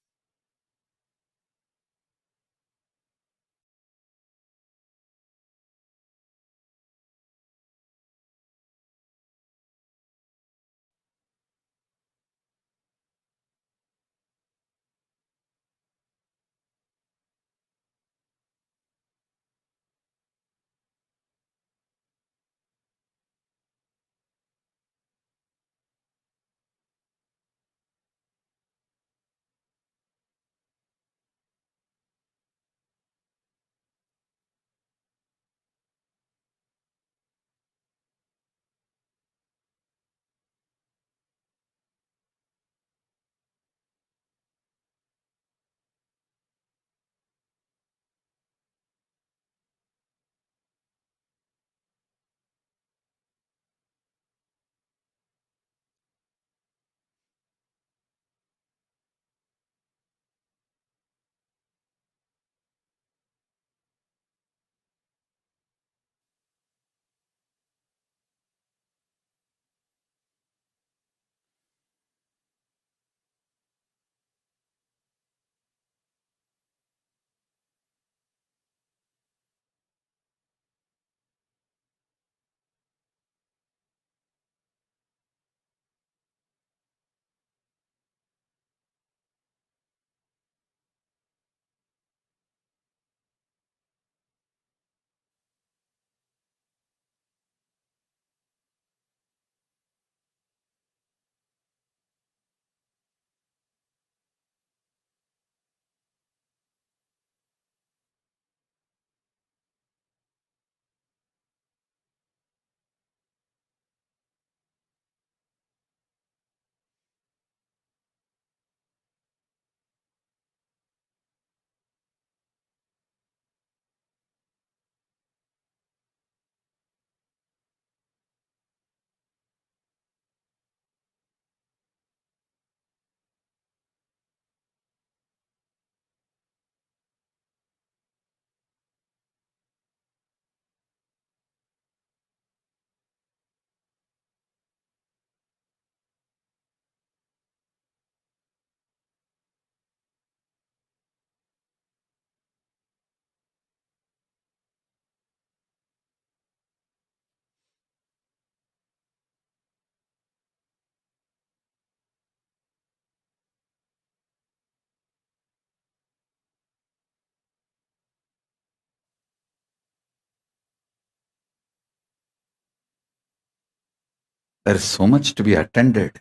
There is so much to be attended.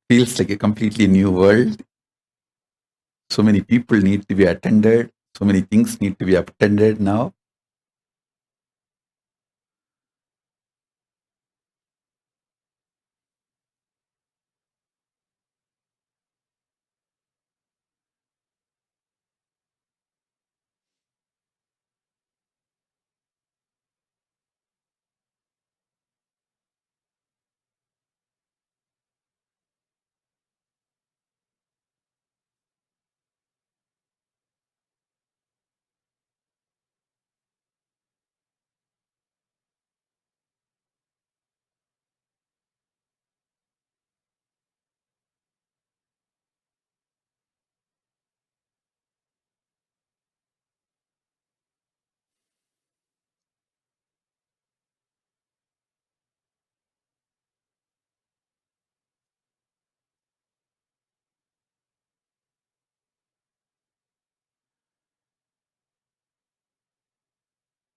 Feels like a completely new world. So many people need to be attended. So many things need to be attended now.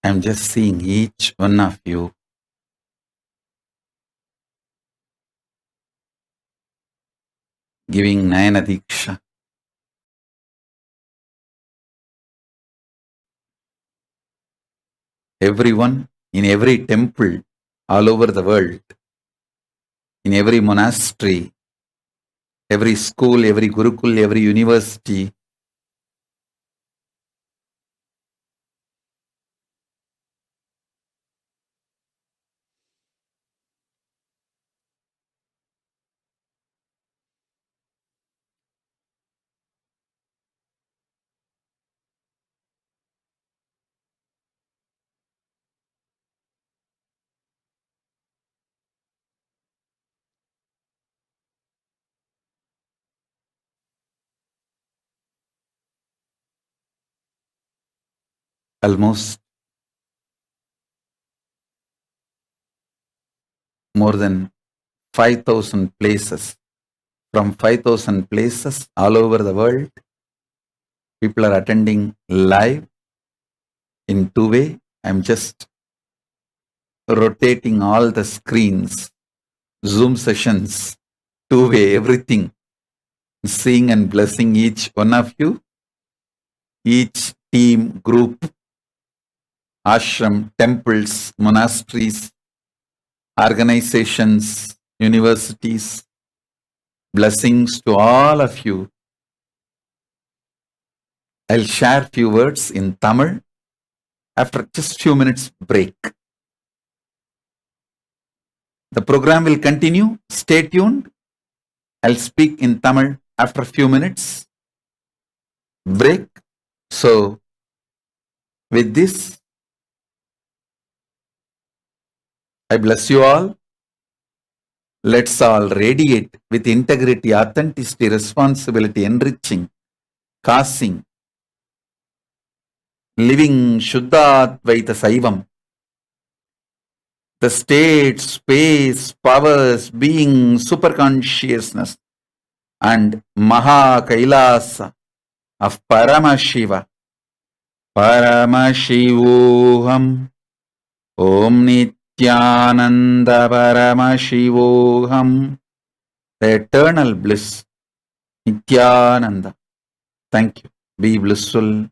I'm just seeing each one of you giving Nayana Diksha. Everyone in every temple all over the world, in every monastery, every school, every Gurukul, every university, almost more than 5,000 places. From 5,000 places all over the world, people are attending live in two-way. I'm just rotating all the screens, Zoom sessions, two-way, everything, seeing and blessing each one of you, each team, group, ashram, temples, monasteries, organizations, universities. Blessings to all of you. I'll share few words in Tamil after just few minutes break. The program will continue. Stay tuned. I'll speak in Tamil after few minutes break. So with this, I bless you all. Let's all radiate with integrity, authenticity, responsibility, enriching, causing, living Shuddha-Advaita Saivam. The state, space, powers, being, superconsciousness, and Maha Kailasa of Paramashiva. Paramashivoham. Om Nityananda Paramashivoham. The eternal bliss. Nityananda. Thank you. Be blissful.